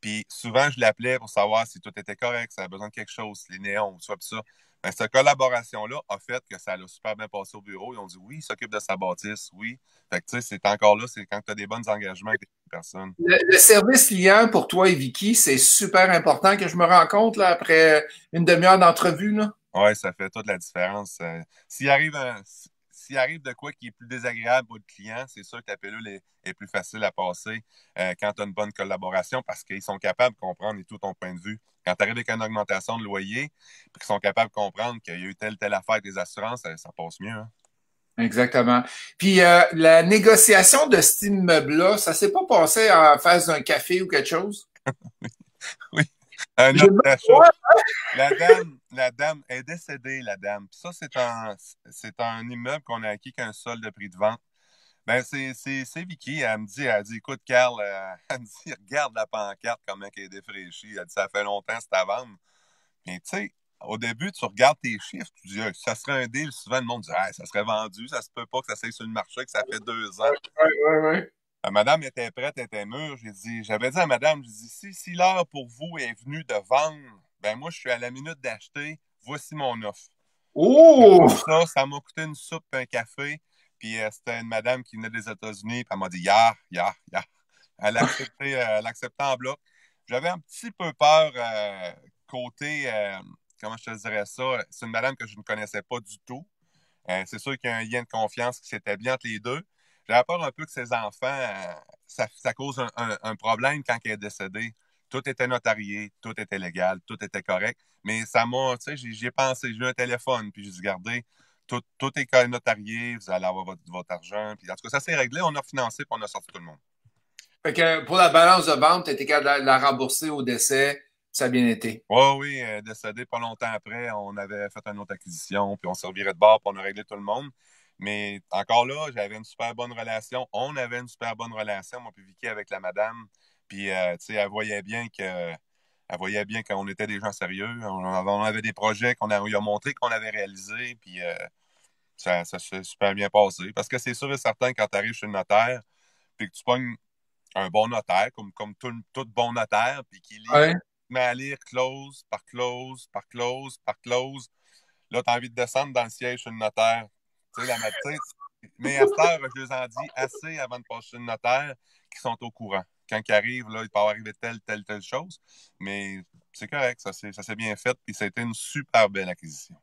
Puis souvent, je l'appelais pour savoir si tout était correct, si ça avait besoin de quelque chose, les néons, tout ça, puis ça. Ben, cette collaboration-là a fait que ça allait super bien passé au bureau. Ils ont dit oui, il s'occupe de sa bâtisse, oui. Fait que tu sais, c'est encore là, c'est quand tu as des bons engagements avec des personnes. Le service client pour toi et Vicky, c'est super important que je me rends compte là, après une demi-heure d'entrevue. Là. Ouais, ça fait toute la différence. S'il arrive de quoi qui est plus désagréable pour le client, c'est sûr que la pilule est plus facile à passer quand tu as une bonne collaboration parce qu'ils sont capables de comprendre et tout ton point de vue. Quand tu arrives avec une augmentation de loyer, puis qu'ils sont capables de comprendre qu'il y a eu telle affaire avec des assurances, ça passe mieux. Hein? Exactement. Puis la négociation de cet immeuble-là, ça s'est pas passé en face d'un café ou quelque chose? Oui. Un Je autre me achat. La dame est décédée, la dame. Puis ça, c'est un immeuble qu'on a acquis qu'un sol de prix de vente. Ben, c'est Vicky. Elle me dit, écoute, Carl, elle me dit, regarde la pancarte, comment elle est défraîchie. Elle dit, ça fait longtemps, c'est à vendre. Puis, tu sais, au début, tu regardes tes chiffres, tu dis, ça serait un deal. Souvent, le monde dit, ça serait vendu, ça se peut pas que ça s'aille sur le marché, que ça fait 2 ans. ouais. Madame était prête, elle était mûre. J'avais dit à madame, j'ai dit, si l'heure pour vous est venue de vendre, ben moi, je suis à la minute d'acheter, voici mon offre. Oh! Ça m'a coûté une soupe, un café, puis c'était une madame qui venait des États-Unis, puis elle m'a dit, ya. Elle a accepté en bloc. J'avais un petit peu peur côté, comment je te dirais ça, c'est une madame que je ne connaissais pas du tout. C'est sûr qu'il y a un lien de confiance qui s'établit entre les deux. J'avais peur un peu que ses enfants, ça cause un problème quand elle est décédée. Tout était notarié, tout était légal, tout était correct. Mais ça m'a, tu sais, j'y ai pensé, j'ai eu un téléphone, puis j'ai dit, regardez, tout est notarié, vous allez avoir votre argent. Puis, en tout cas, ça s'est réglé, on a financé, puis on a sorti tout le monde. Fait que pour la balance de vente, tu étais capable de la rembourser au décès, ça a bien été. Oui, oui, décédé pas longtemps après, on avait fait une autre acquisition, puis on se revirait de bord, puis on a réglé tout le monde. Mais encore là, j'avais une super bonne relation. On avait une super bonne relation, moi puis Vicky, avec la madame. Puis, tu sais, elle voyait bien qu'on était des gens sérieux. On avait des projets on lui a montré qu'on avait réalisés, puis ça s'est super bien passé. Parce que c'est sûr et certain, quand tu arrives chez le notaire, puis que tu pognes un bon notaire, comme tout bon notaire, puis qui lit, Ouais. met à lire clause par clause, par clause, par clause. Là, tu as envie de descendre dans le siège chez le notaire. Tu sais, mais à cette heure, je les en dis assez avant de passer chez le notaire qui sont au courant. Quand ils arrivent, là, il peut arriver telle chose. Mais c'est correct, ça s'est bien fait, puis ça a été une super belle acquisition.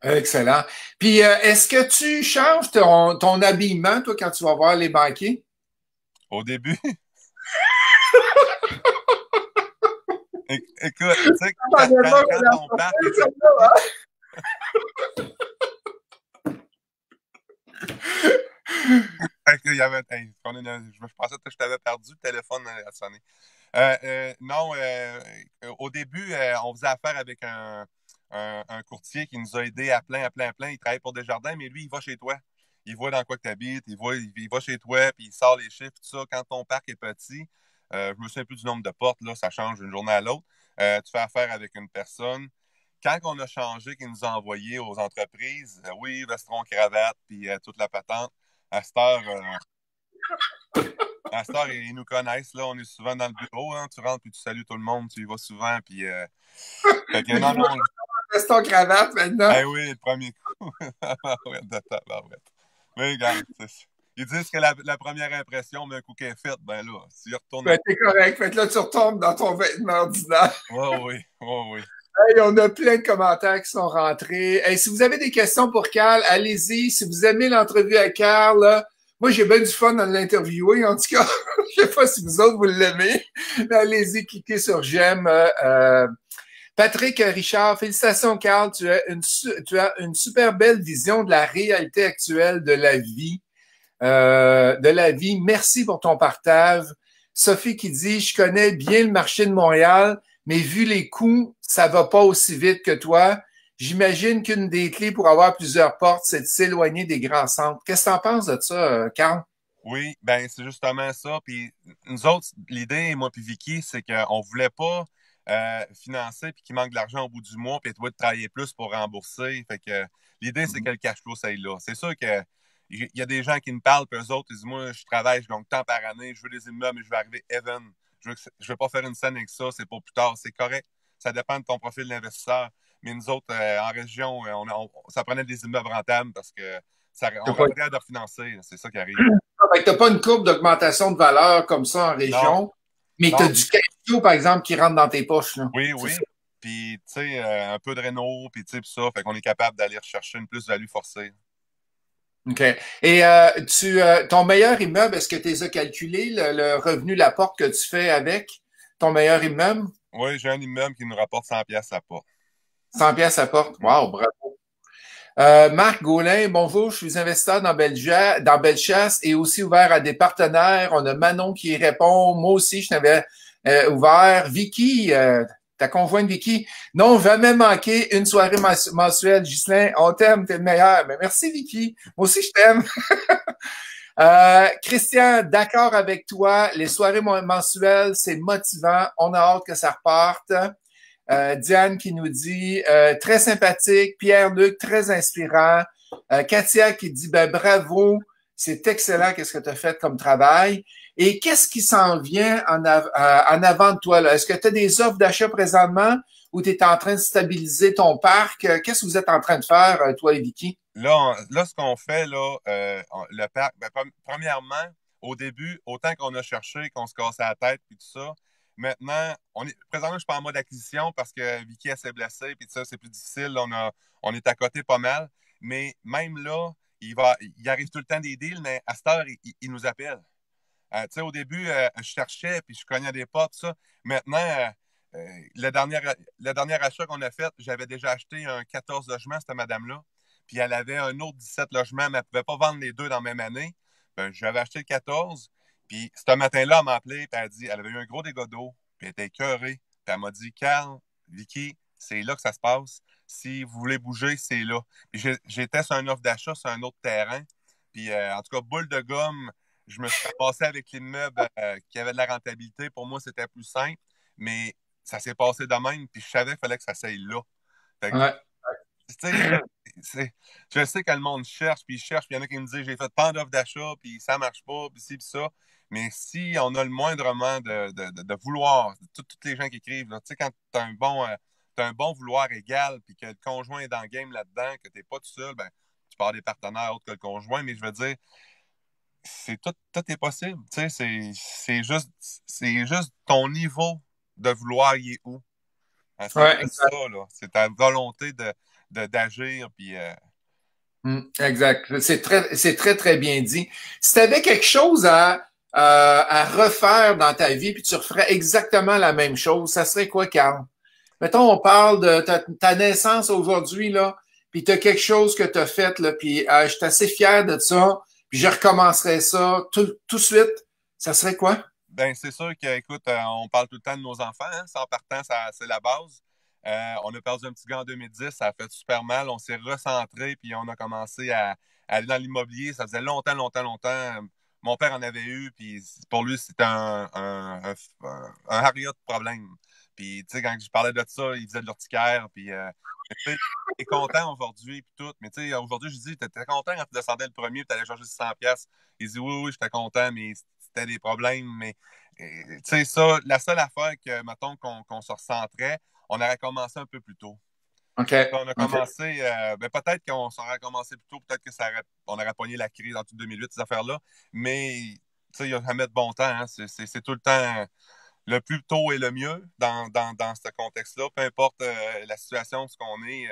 Excellent. Puis, est-ce que tu changes ton habillement, toi, quand tu vas voir les banquiers? Au début, écoute, tu sais, quand ton parc est il y avait, je pensais que je t'avais perdu, le téléphone a sonné. Non, au début, on faisait affaire avec un courtier qui nous a aidés à plein, à plein, à plein. Il travaille pour Desjardins, mais lui, il va chez toi. Il voit dans quoi tu habites, il va chez toi, puis il sort les chiffres, tout ça. Quand ton parc est petit, je me souviens plus du nombre de portes, là, ça change d'une journée à l'autre. Tu fais affaire avec une personne. Quand on a changé, qu'il nous a envoyé aux entreprises, oui, vestron, cravate, puis toute la patente, à cette heure, ils nous connaissent, là, on est souvent dans le bureau, hein, tu rentres puis tu salues tout le monde, tu y vas souvent, puis fait que non, non. Reste ton cravate maintenant. Eh oui, le premier coup. de tabarouette. Mais regarde, ils disent que la première impression, d'un coup qu'elle est faite, ben là, si tu retournes. Ben, t'es correct. Fait que là, tu retombes dans ton vêtement ordinaire. Oh oui, oh oui. Hey, on a plein de commentaires qui sont rentrés. Hey, si vous avez des questions pour Carl, allez-y. Si vous aimez l'entrevue à Carl, là, moi, j'ai bien du fun à l'interviewer. En tout cas, je sais pas si vous autres, vous l'aimez. Mais allez-y, cliquez sur j'aime. Patrick Richard, félicitations, Carl. Tu as une super belle vision de la réalité actuelle de la vie. Merci pour ton partage. Sophie qui dit, je connais bien le marché de Montréal, mais vu les coûts, ça va pas aussi vite que toi. J'imagine qu'une des clés pour avoir plusieurs portes, c'est de s'éloigner des grands centres. Qu'est-ce que tu en penses de ça, Carl? Oui, ben c'est justement ça. Puis nous autres, l'idée, moi puis Vicky, c'est qu'on voulait pas financer puis qu'il manque de l'argent au bout du mois puis être obligé de travailler plus pour rembourser. Fait que l'idée, c'est que le cash flow, ça aille là. C'est sûr que il y a des gens qui me parlent, puis eux autres, ils disent, moi, je travaille, je gagne tant par année, je veux des immeubles, mais je vais arriver even. Je veux pas faire une scène avec ça, c'est pour plus tard. C'est correct. Ça dépend de ton profil d'investisseur. Mais nous autres, en région, ça prenait des immeubles rentables parce que on rentrait à leur financer. C'est ça qui arrive. Fait que t'as pas une courbe d'augmentation de valeur comme ça en région, Non, mais tu non. as du cash flow, par exemple, qui rentre dans tes poches. Là. Oui, C'est oui. ça. Puis, tu sais, un peu de réno, puis tu sais, ça. Fait qu'on est capable d'aller rechercher une plus-value forcée. OK. Et ton meilleur immeuble, est-ce que tu les as calculé, le revenu, la porte que tu fais avec ton meilleur immeuble? Oui, j'ai un immeuble qui nous rapporte 100 pièces à pas. 100 pièces à porte. Mm. Wow, bravo. Marc Gaulin, bonjour, je suis investisseur dans Bellechasse et aussi ouvert à des partenaires. On a Manon qui répond. Moi aussi, je t'avais ouvert. Vicky, ta conjointe Vicky. Non, jamais manqué une soirée mensuelle. Ghislain, on t'aime, t'es le meilleur. Mais merci Vicky. Moi aussi, je t'aime. Christian, d'accord avec toi. Les soirées mensuelles, c'est motivant. On a hâte que ça reparte. Diane qui nous dit très sympathique, Pierre-Luc très inspirant, Katia qui dit ben bravo, c'est excellent qu'est-ce que tu as fait comme travail. Et qu'est-ce qui s'en vient en avant de toi là? Est-ce que tu as des offres d'achat présentement ou tu es en train de stabiliser ton parc? Qu'est-ce que vous êtes en train de faire toi et Vicky? Là, ce qu'on fait, là, le parc, ben, premièrement, au début, autant qu'on a cherché, qu'on se cassait la tête, puis tout ça, maintenant, présentement, je suis pas en mode acquisition parce que Vicky, elle s'est blessée, puis tout ça, c'est plus difficile. On est à côté pas mal. Mais même là, il arrive tout le temps des deals, mais à cette heure, il nous appelle. Tu sais, au début, je cherchais, puis je cognais des portes, tout ça. Maintenant, le dernier achat qu'on a fait, j'avais déjà acheté un 14 logements, cette madame-là. puis elle avait un autre 17 logements, mais elle ne pouvait pas vendre les deux dans la même année. Ben, j'avais acheté le 14, puis ce matin-là, elle m'a appelé, puis elle a dit, elle avait eu un gros dégât d'eau, puis elle était écœurée, puis elle m'a dit, Carl, Vicky, c'est là que ça se passe. Si vous voulez bouger, c'est là. Puis j'étais sur une offre d'achat sur un autre terrain, puis en tout cas, boule de gomme, je me suis ramassé avec l'immeuble qui avait de la rentabilité. Pour moi, c'était plus simple, mais ça s'est passé de même, puis je savais qu'il fallait que ça s'aille là. Fait que, Ouais. tu sais, je sais que le monde cherche, puis il cherche, puis il y en a qui me disent j'ai fait tant d'offres d'achat, puis ça marche pas, puis ci, puis ça. Mais si on a le moindrement de vouloir, toutes les gens qui écrivent, tu sais, quand tu as t'as un bon vouloir égal, puis que le conjoint est dans le game là-dedans, que tu n'es pas tout seul, ben, tu parles des partenaires autres que le conjoint, mais je veux dire, tout est possible. Tu sais, c'est juste ton niveau de vouloir, il est où? Hein, c'est Ouais, juste ça, là. C'est ta volonté d'agir, puis exact. C'est très, très bien dit. Si tu avais quelque chose à refaire dans ta vie, puis tu referais exactement la même chose, ça serait quoi, Carl? Mettons, on parle de ta naissance aujourd'hui, là, puis tu as quelque chose que tu as fait, là, puis je suis assez fier de ça, puis je recommencerai ça tout de suite. Ça serait quoi? ben, c'est sûr que, écoute, on parle tout le temps de nos enfants, hein, ça en partant, c'est la base. On a perdu un petit gars en 2010, ça a fait super mal. On s'est recentré, puis on a commencé à aller dans l'immobilier. Ça faisait longtemps, longtemps, longtemps. Mon père en avait eu, puis pour lui, c'était un harriet de problème. Puis, tu sais, quand je parlais de ça, il faisait de l'urticaire, puis tu sais, il est content aujourd'hui, puis tout. Mais tu sais, aujourd'hui, je dis, t'étais content quand tu descendais le premier, puis t'allais chercher 600$. Il dit, oui, oui, j'étais content, mais c'était des problèmes. Mais, tu sais, ça, la seule affaire que, mettons, qu'on se recentrait, on aurait commencé un peu plus tôt. OK. On a OK. commencé, ben peut-être qu'on s'aurait commencé plus tôt, peut-être on aurait pogné la crise en 2008, ces affaires-là. Mais, tu sais, il y a jamais de bon temps. Hein. C'est tout le temps le plus tôt est le mieux dans ce contexte-là. Peu importe la situation, ce qu'on est,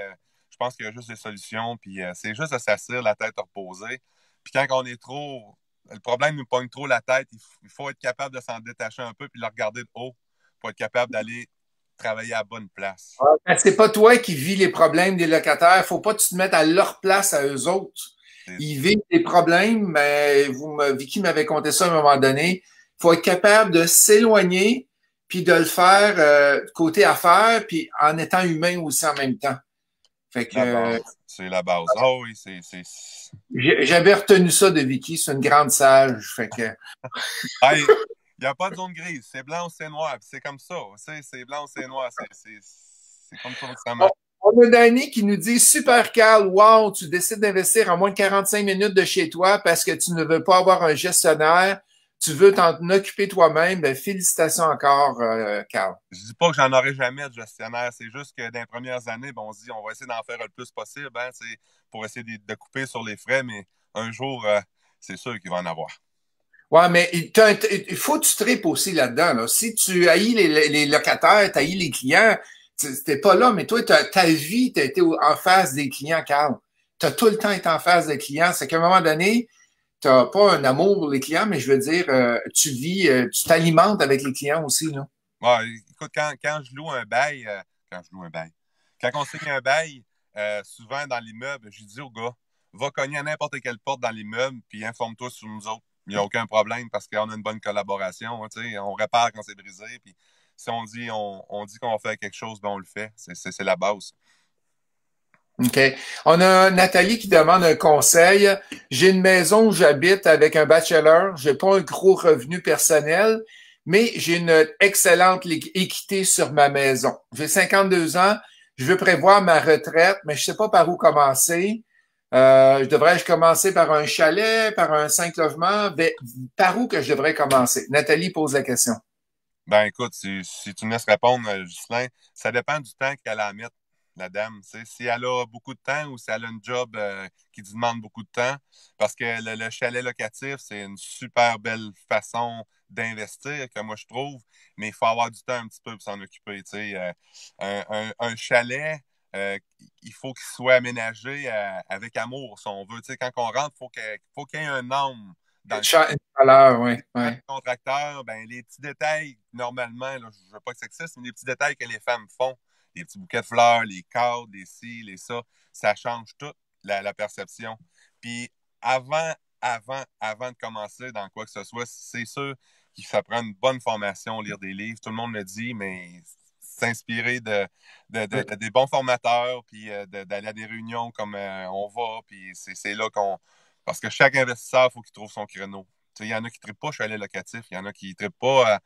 je pense qu'il y a juste des solutions. Puis c'est juste de s'asseoir, la tête reposée. Puis quand on est trop. Le problème nous pogne trop la tête, il faut être capable de s'en détacher un peu puis le regarder de haut pour être capable d'aller travailler à la bonne place. Ben, c'est pas toi qui vis les problèmes des locataires. Faut pas que tu te mettes à leur place à eux autres. C'est Ils vivent des problèmes, mais Vicky m'avait conté ça à un moment donné. Il faut être capable de s'éloigner puis de le faire côté affaires puis en étant humain aussi en même temps. Fait que la base. C'est la base. Ah oui, j'avais retenu ça de Vicky, c'est une grande sage. Fait que Hey, il n'y a pas de zone grise. C'est blanc ou c'est noir. Puis c'est comme ça. C'est blanc ou c'est noir. C'est comme ça que ça on marche. on a Danny qui nous dit super Carl, wow, tu décides d'investir en moins de 45 minutes de chez toi parce que tu ne veux pas avoir un gestionnaire, tu veux t'en occuper toi-même. Ben, félicitations encore, Carl. Je dis pas que j'en aurai jamais de gestionnaire. C'est juste que dans les premières années, ben, on se dit on va essayer d'en faire le plus possible hein, pour essayer de couper sur les frais, mais un jour, c'est sûr qu'il va en avoir. Ouais, mais il faut que tu tripes aussi là-dedans. Là. Si tu haïs les locataires, tu haïs les clients, t'es pas là, mais toi, ta vie, tu as été en face des clients, Carl. Tu as tout le temps été en face des clients. C'est qu'à un moment donné, tu n'as pas un amour pour les clients, mais je veux dire, tu vis, tu t'alimentes avec les clients aussi. Là. Ouais, écoute, quand je loue un bail, quand je loue un bail, quand on signe un bail, souvent dans l'immeuble, je dis au gars, va cogner à n'importe quelle porte dans l'immeuble, puis informe-toi sur nous autres. Il n'y a aucun problème parce qu'on a une bonne collaboration. Hein, on répare quand c'est brisé. Puis si on dit qu'on va faire quelque chose, ben on le fait. C'est la base. OK. On a Nathalie qui demande un conseil. J'ai une maison où j'habite avec un bachelor. J'ai pas un gros revenu personnel, mais j'ai une excellente équité sur ma maison. J'ai 52 ans. Je veux prévoir ma retraite, mais je sais pas par où commencer. Je commencer par un chalet, par un 5 logements? Par où que je devrais commencer? Nathalie pose la question. Ben écoute, si tu me laisses répondre, Ghislain, ça dépend du temps qu'elle a à mettre, la dame. Tu sais. Si elle a beaucoup de temps ou si elle a un job qui demande beaucoup de temps, parce que le chalet locatif, c'est une super belle façon d'investir, que moi je trouve, mais il faut avoir du temps un petit peu pour s'en occuper. Tu sais. Un chalet, euh, il faut qu'il soit aménagé avec amour, si on veut. Tu sais, quand on rentre, faut qu'il y ait un âme dans le Une valeur, oui. quand Ouais. contracteur, ben, les petits détails, normalement, là, je ne veux pas que ça existe, mais les petits détails que les femmes font, les petits bouquets de fleurs, les cadres, les ci, les ça change tout. la perception. Puis avant de commencer dans quoi que ce soit, c'est sûr qu'il ça prend une bonne formation, lire des livres. Tout le monde le dit, mais s'inspirer des bons formateurs, puis d'aller à des réunions comme on va, puis c'est là qu'on... Parce que chaque investisseur, il faut qu'il trouve son créneau. Il y en a qui ne trippent pas à chalet locatif, il y en a qui ne trippent pas,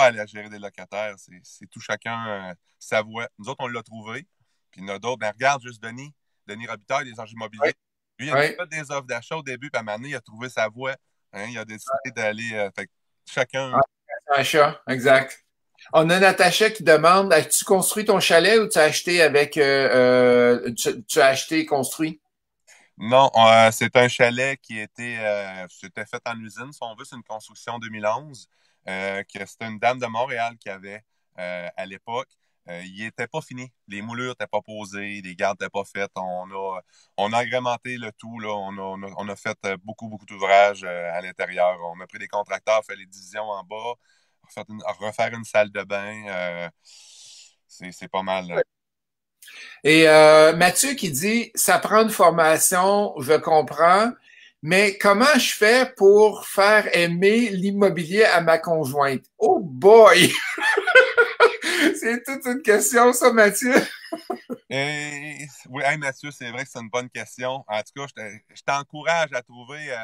à aller à gérer des locataires. C'est tout chacun sa voie. Nous autres, on l'a trouvé. Puis il y en a d'autres. Ben, regarde juste Denis Robitaille, des agents immobiliers. Lui, il a fait des offres d'achat au début, puis à un moment donné, il a trouvé sa voie. Hein, il a décidé d'aller. Fait chacun. Achat, exact. On a Natacha qui demande, as-tu construit ton chalet ou tu as acheté avec tu as acheté et construit? Non, c'est un chalet qui c'était fait en usine, si on veut. C'est une construction 2011. C'était une dame de Montréal qui avait à l'époque. Il n'était pas fini. Les moulures n'étaient pas posées, les gardes n'étaient pas faites. On a agrémenté le tout. Là. On a fait beaucoup d'ouvrages à l'intérieur. On a pris des contracteurs, fait les divisions en bas, refaire une salle de bain. C'est pas mal. Ouais. Et Mathieu qui dit, ça prend une formation, je comprends, mais comment je fais pour faire aimer l'immobilier à ma conjointe? Oh boy! C'est toute une question, ça, Mathieu. Oui, hey, Mathieu, c'est vrai que c'est une bonne question. En tout cas, je t'encourage à trouver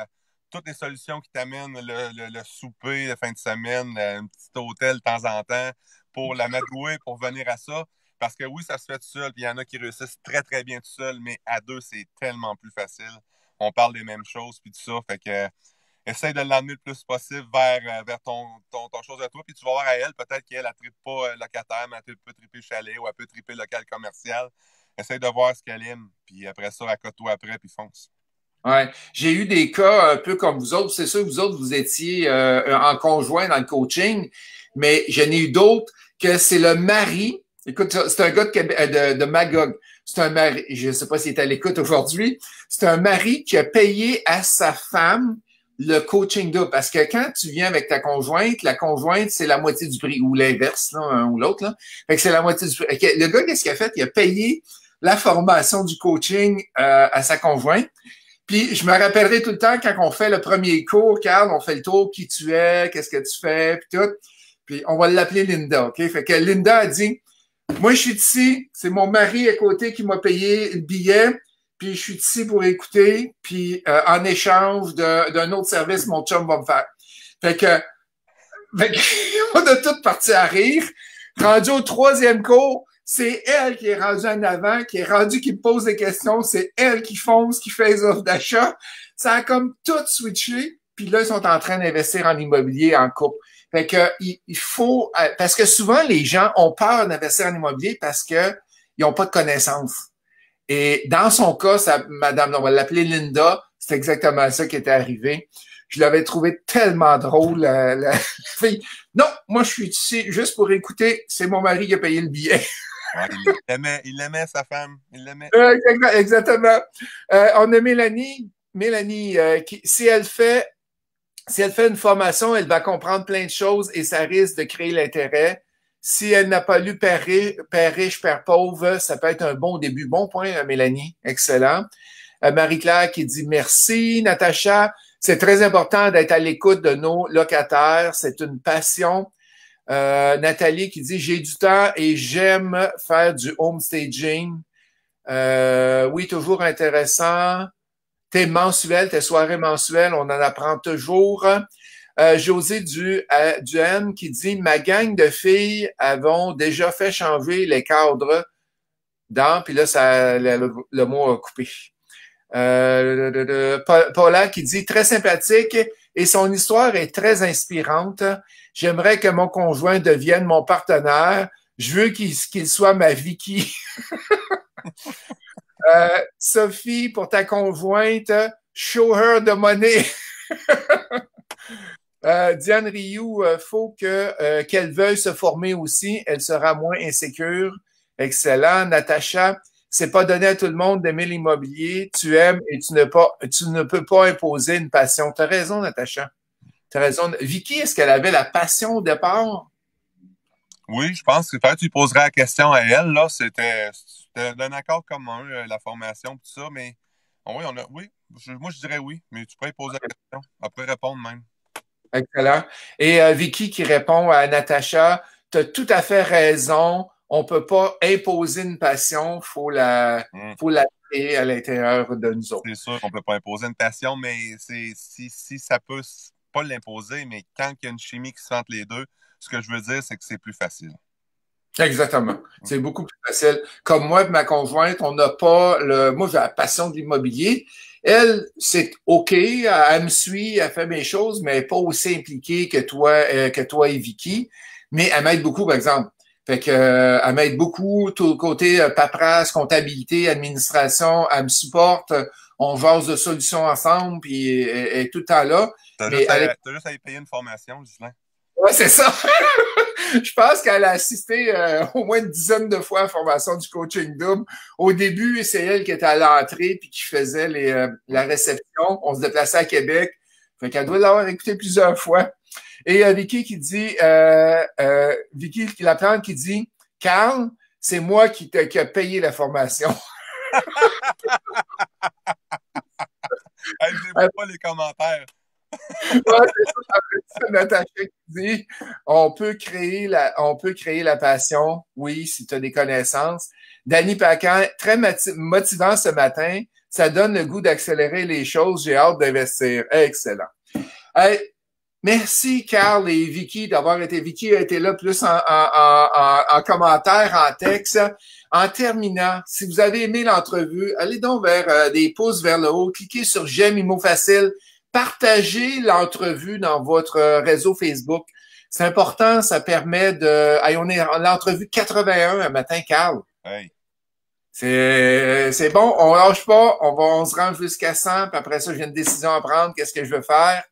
toutes les solutions qui t'amènent le souper, la fin de semaine, un petit hôtel de temps en temps pour l'amadouer, pour venir à ça. Parce que oui, ça se fait tout seul, puis il y en a qui réussissent très, très bien tout seul, mais à deux, c'est tellement plus facile. On parle des mêmes choses, puis tout ça. Fait que essaye de l'emmener le plus possible vers ton chose à toi, puis tu vas voir à elle, peut-être qu'elle ne tripe pas locataire, mais elle peut triper chalet ou elle peut triper local commercial. Essaye de voir ce qu'elle aime, puis après ça, accote-toi après, puis fonce. Ouais. J'ai eu des cas un peu comme vous autres. C'est sûr que vous autres, vous étiez en conjoint dans le coaching, mais j'en ai eu d'autres que c'est le mari. Écoute, c'est un gars de Magog. C'est un mari, je ne sais pas s'il est à l'écoute aujourd'hui. C'est un mari qui a payé à sa femme le coaching double. Parce que quand tu viens avec ta conjointe, la conjointe, c'est la moitié du prix, ou l'inverse, là, un ou l'autre, là. Fait que c'est la moitié du prix. Le gars, qu'est-ce qu'il a fait? Il a payé la formation du coaching à sa conjointe. Puis je me rappellerai tout le temps quand on fait le premier cours, Carl, on fait le tour, qui tu es, qu'est-ce que tu fais, puis tout. Puis on va l'appeler Linda, OK? Fait que Linda a dit, moi je suis ici, c'est mon mari à côté qui m'a payé le billet, puis je suis ici pour écouter, puis en échange d'un autre service, mon chum va me faire. Fait que on a tous parti à rire. Rendu au troisième cours, c'est elle qui est rendue en avant, qui est rendue qui me pose des questions, c'est elle qui fonce, qui fait les offres d'achat. Ça a comme tout switché, puis là, ils sont en train d'investir en immobilier en couple. Fait que il faut, parce que souvent, les gens ont peur d'investir en immobilier parce que ils n'ont pas de connaissances. Et dans son cas, madame, on va l'appeler Linda, c'est exactement ça qui était arrivé. Je l'avais trouvé tellement drôle, la fille. Non, moi, je suis ici juste pour écouter. C'est mon mari qui a payé le billet. Ouais, il aimait sa femme. Il l'aimait. Exactement. On a Mélanie. Mélanie, si elle fait une formation, elle va comprendre plein de choses et ça risque de créer l'intérêt. Si elle n'a pas lu Père riche, Père pauvre, ça peut être un bon début. Bon point, Mélanie. Excellent. Marie-Claire qui dit merci. Natacha, c'est très important d'être à l'écoute de nos locataires. C'est une passion. Nathalie qui dit j'ai du temps et j'aime faire du home staging. Oui, toujours intéressant. Tes soirées mensuelles, on en apprend toujours. José Duhaime qui dit ma gang de filles avons déjà fait changer les cadres dans, puis là, le mot a coupé. Paula qui dit très sympathique et son histoire est très inspirante. J'aimerais que mon conjoint devienne mon partenaire. Je veux qu'il soit ma Vicky. Sophie, pour ta conjointe, show her the money. Diane Rioux, faut qu'elle veuille se former aussi. Elle sera moins insécure. Excellent. Natacha, c'est pas donné à tout le monde d'aimer l'immobilier. Tu aimes et tu ne peux pas imposer une passion. Tu as raison, Natacha. Tu as raison. Vicky, est-ce qu'elle avait la passion au départ? Oui, je pense que peut-être tu poserais la question à elle, là. C'était d'un accord commun, la formation, tout ça, mais oui, oui, moi je dirais oui, mais tu pourrais poser la question. Après répondre même. Excellent. Et Vicky qui répond à Natacha, tu as tout à fait raison. On peut pas imposer une passion, Hmm. faut la créer à l'intérieur de nous autres. C'est sûr qu'on peut pas imposer une passion, mais si ça peut pas l'imposer, mais quand il y a une chimie qui se fait entre les deux, ce que je veux dire, c'est que c'est plus facile. Exactement. Hmm. C'est beaucoup plus facile. Comme moi et ma conjointe, on n'a pas moi, j'ai la passion de l'immobilier. Elle, c'est OK, elle me suit, elle fait mes choses, mais pas aussi impliquée que toi et Vicky. Mais elle m'aide beaucoup, par exemple. Fait que, elle m'aide beaucoup, tout le côté paperasse, comptabilité, administration, elle me supporte. On jase de solutions ensemble, puis elle est tout le temps là. Mais elle est... T'as juste à y payer une formation, Ghislain. Ouais, c'est ça. Je pense qu'elle a assisté au moins une dizaine de fois à la formation du coaching double. Au début, c'est elle qui était à l'entrée puis qui faisait la réception. On se déplaçait à Québec. Fait qu'elle doit l'avoir écouté plusieurs fois. Et Vicky qui dit, Vicky Laplante qui dit, Carl, c'est moi qui a payé la formation. Hey, je vois pas les commentaires. Ouais, c'est Natacha qui dit on peut créer la passion, oui, si tu as des connaissances. Danny Paquin, très motivant ce matin. Ça donne le goût d'accélérer les choses. J'ai hâte d'investir. Excellent. Hey, merci, Carl et Vicky, d'avoir été. Vicky a été là plus en commentaire, en texte. En terminant, si vous avez aimé l'entrevue, allez donc vers des pouces vers le haut, cliquez sur J'aime Imo Facile, partagez l'entrevue dans votre réseau Facebook. C'est important, ça permet de... Hey, on est en l'entrevue 81 un matin, Carl. Hey. C'est bon, on lâche pas, on se rend jusqu'à 100, puis après ça, j'ai une décision à prendre, qu'est-ce que je veux faire.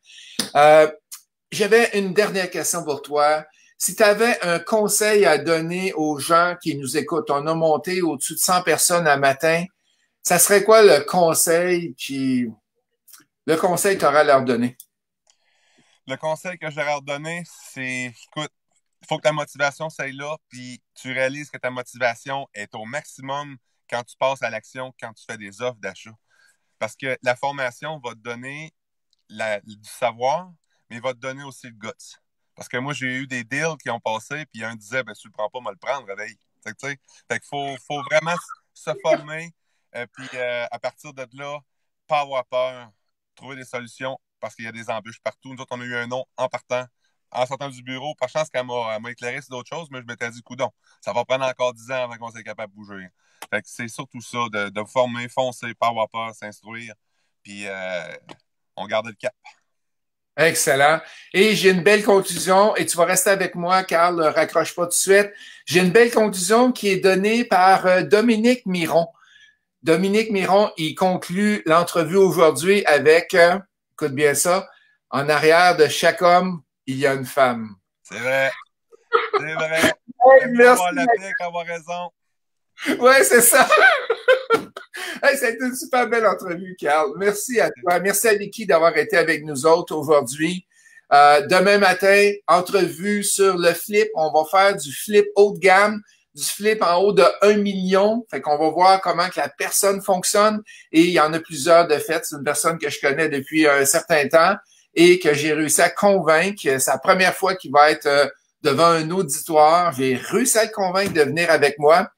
J'avais une dernière question pour toi. Si tu avais un conseil à donner aux gens qui nous écoutent, on a monté au-dessus de 100 personnes un matin, ça serait quoi le conseil que tu aurais à leur donner? Le conseil que je leur ai donné, c'est, écoute, il faut que ta motivation soit là, puis tu réalises que ta motivation est au maximum quand tu passes à l'action, quand tu fais des offres d'achat. Parce que la formation va te donner du savoir, mais il va te donner aussi le guts. Parce que moi, j'ai eu des deals qui ont passé, puis un disait, ben, si tu le prends pas, moi le prendre, réveille. Fait qu'il faut vraiment se former, puis à partir de là, pas avoir peur, trouver des solutions, parce qu'il y a des embûches partout. Nous autres, on a eu un nom en partant, en sortant du bureau. Par chance qu'elle m'a éclairé sur d'autres choses, mais je m'étais dit, coudon, ça va prendre encore 10 ans avant qu'on soit capable de bouger. Fait que c'est surtout ça, de vous former, foncer, pas avoir peur, s'instruire, puis on garde le cap. Excellent. Et j'ai une belle conclusion, et tu vas rester avec moi, Carl, raccroche pas tout de suite. J'ai une belle conclusion qui est donnée par Dominique Miron. Dominique Miron, il conclut l'entrevue aujourd'hui avec, écoute bien ça, en arrière de chaque homme, il y a une femme. C'est vrai. C'est vrai. Hey, J'aime mieux merci. avoir la paix qu'avoir raison. Ouais, c'est ça. Hey, ça a été une super belle entrevue, Carl. Merci à toi. Merci à Vicky d'avoir été avec nous autres aujourd'hui. Demain matin, entrevue sur le flip. On va faire du flip haut de gamme, du flip en haut de 1 million. Fait qu'on va voir comment que la personne fonctionne. Et il y en a plusieurs de fait. C'est une personne que je connais depuis un certain temps et que j'ai réussi à convaincre. C'est la première fois qu'il va être devant un auditoire. J'ai réussi à le convaincre de venir avec moi.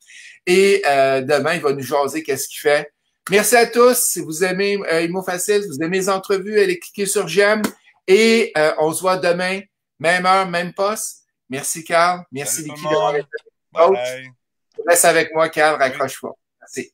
Et demain, il va nous jaser qu'est-ce qu'il fait. Merci à tous. Si vous aimez Imo Facile, si vous aimez les entrevues, allez cliquer sur j'aime. Et on se voit demain, même heure, même poste. Merci, Carl. Merci, Salut tout le Vicky, d'avoir monde. été avec nous. Bye. Reste avec moi, Carl. Raccroche pas. Merci.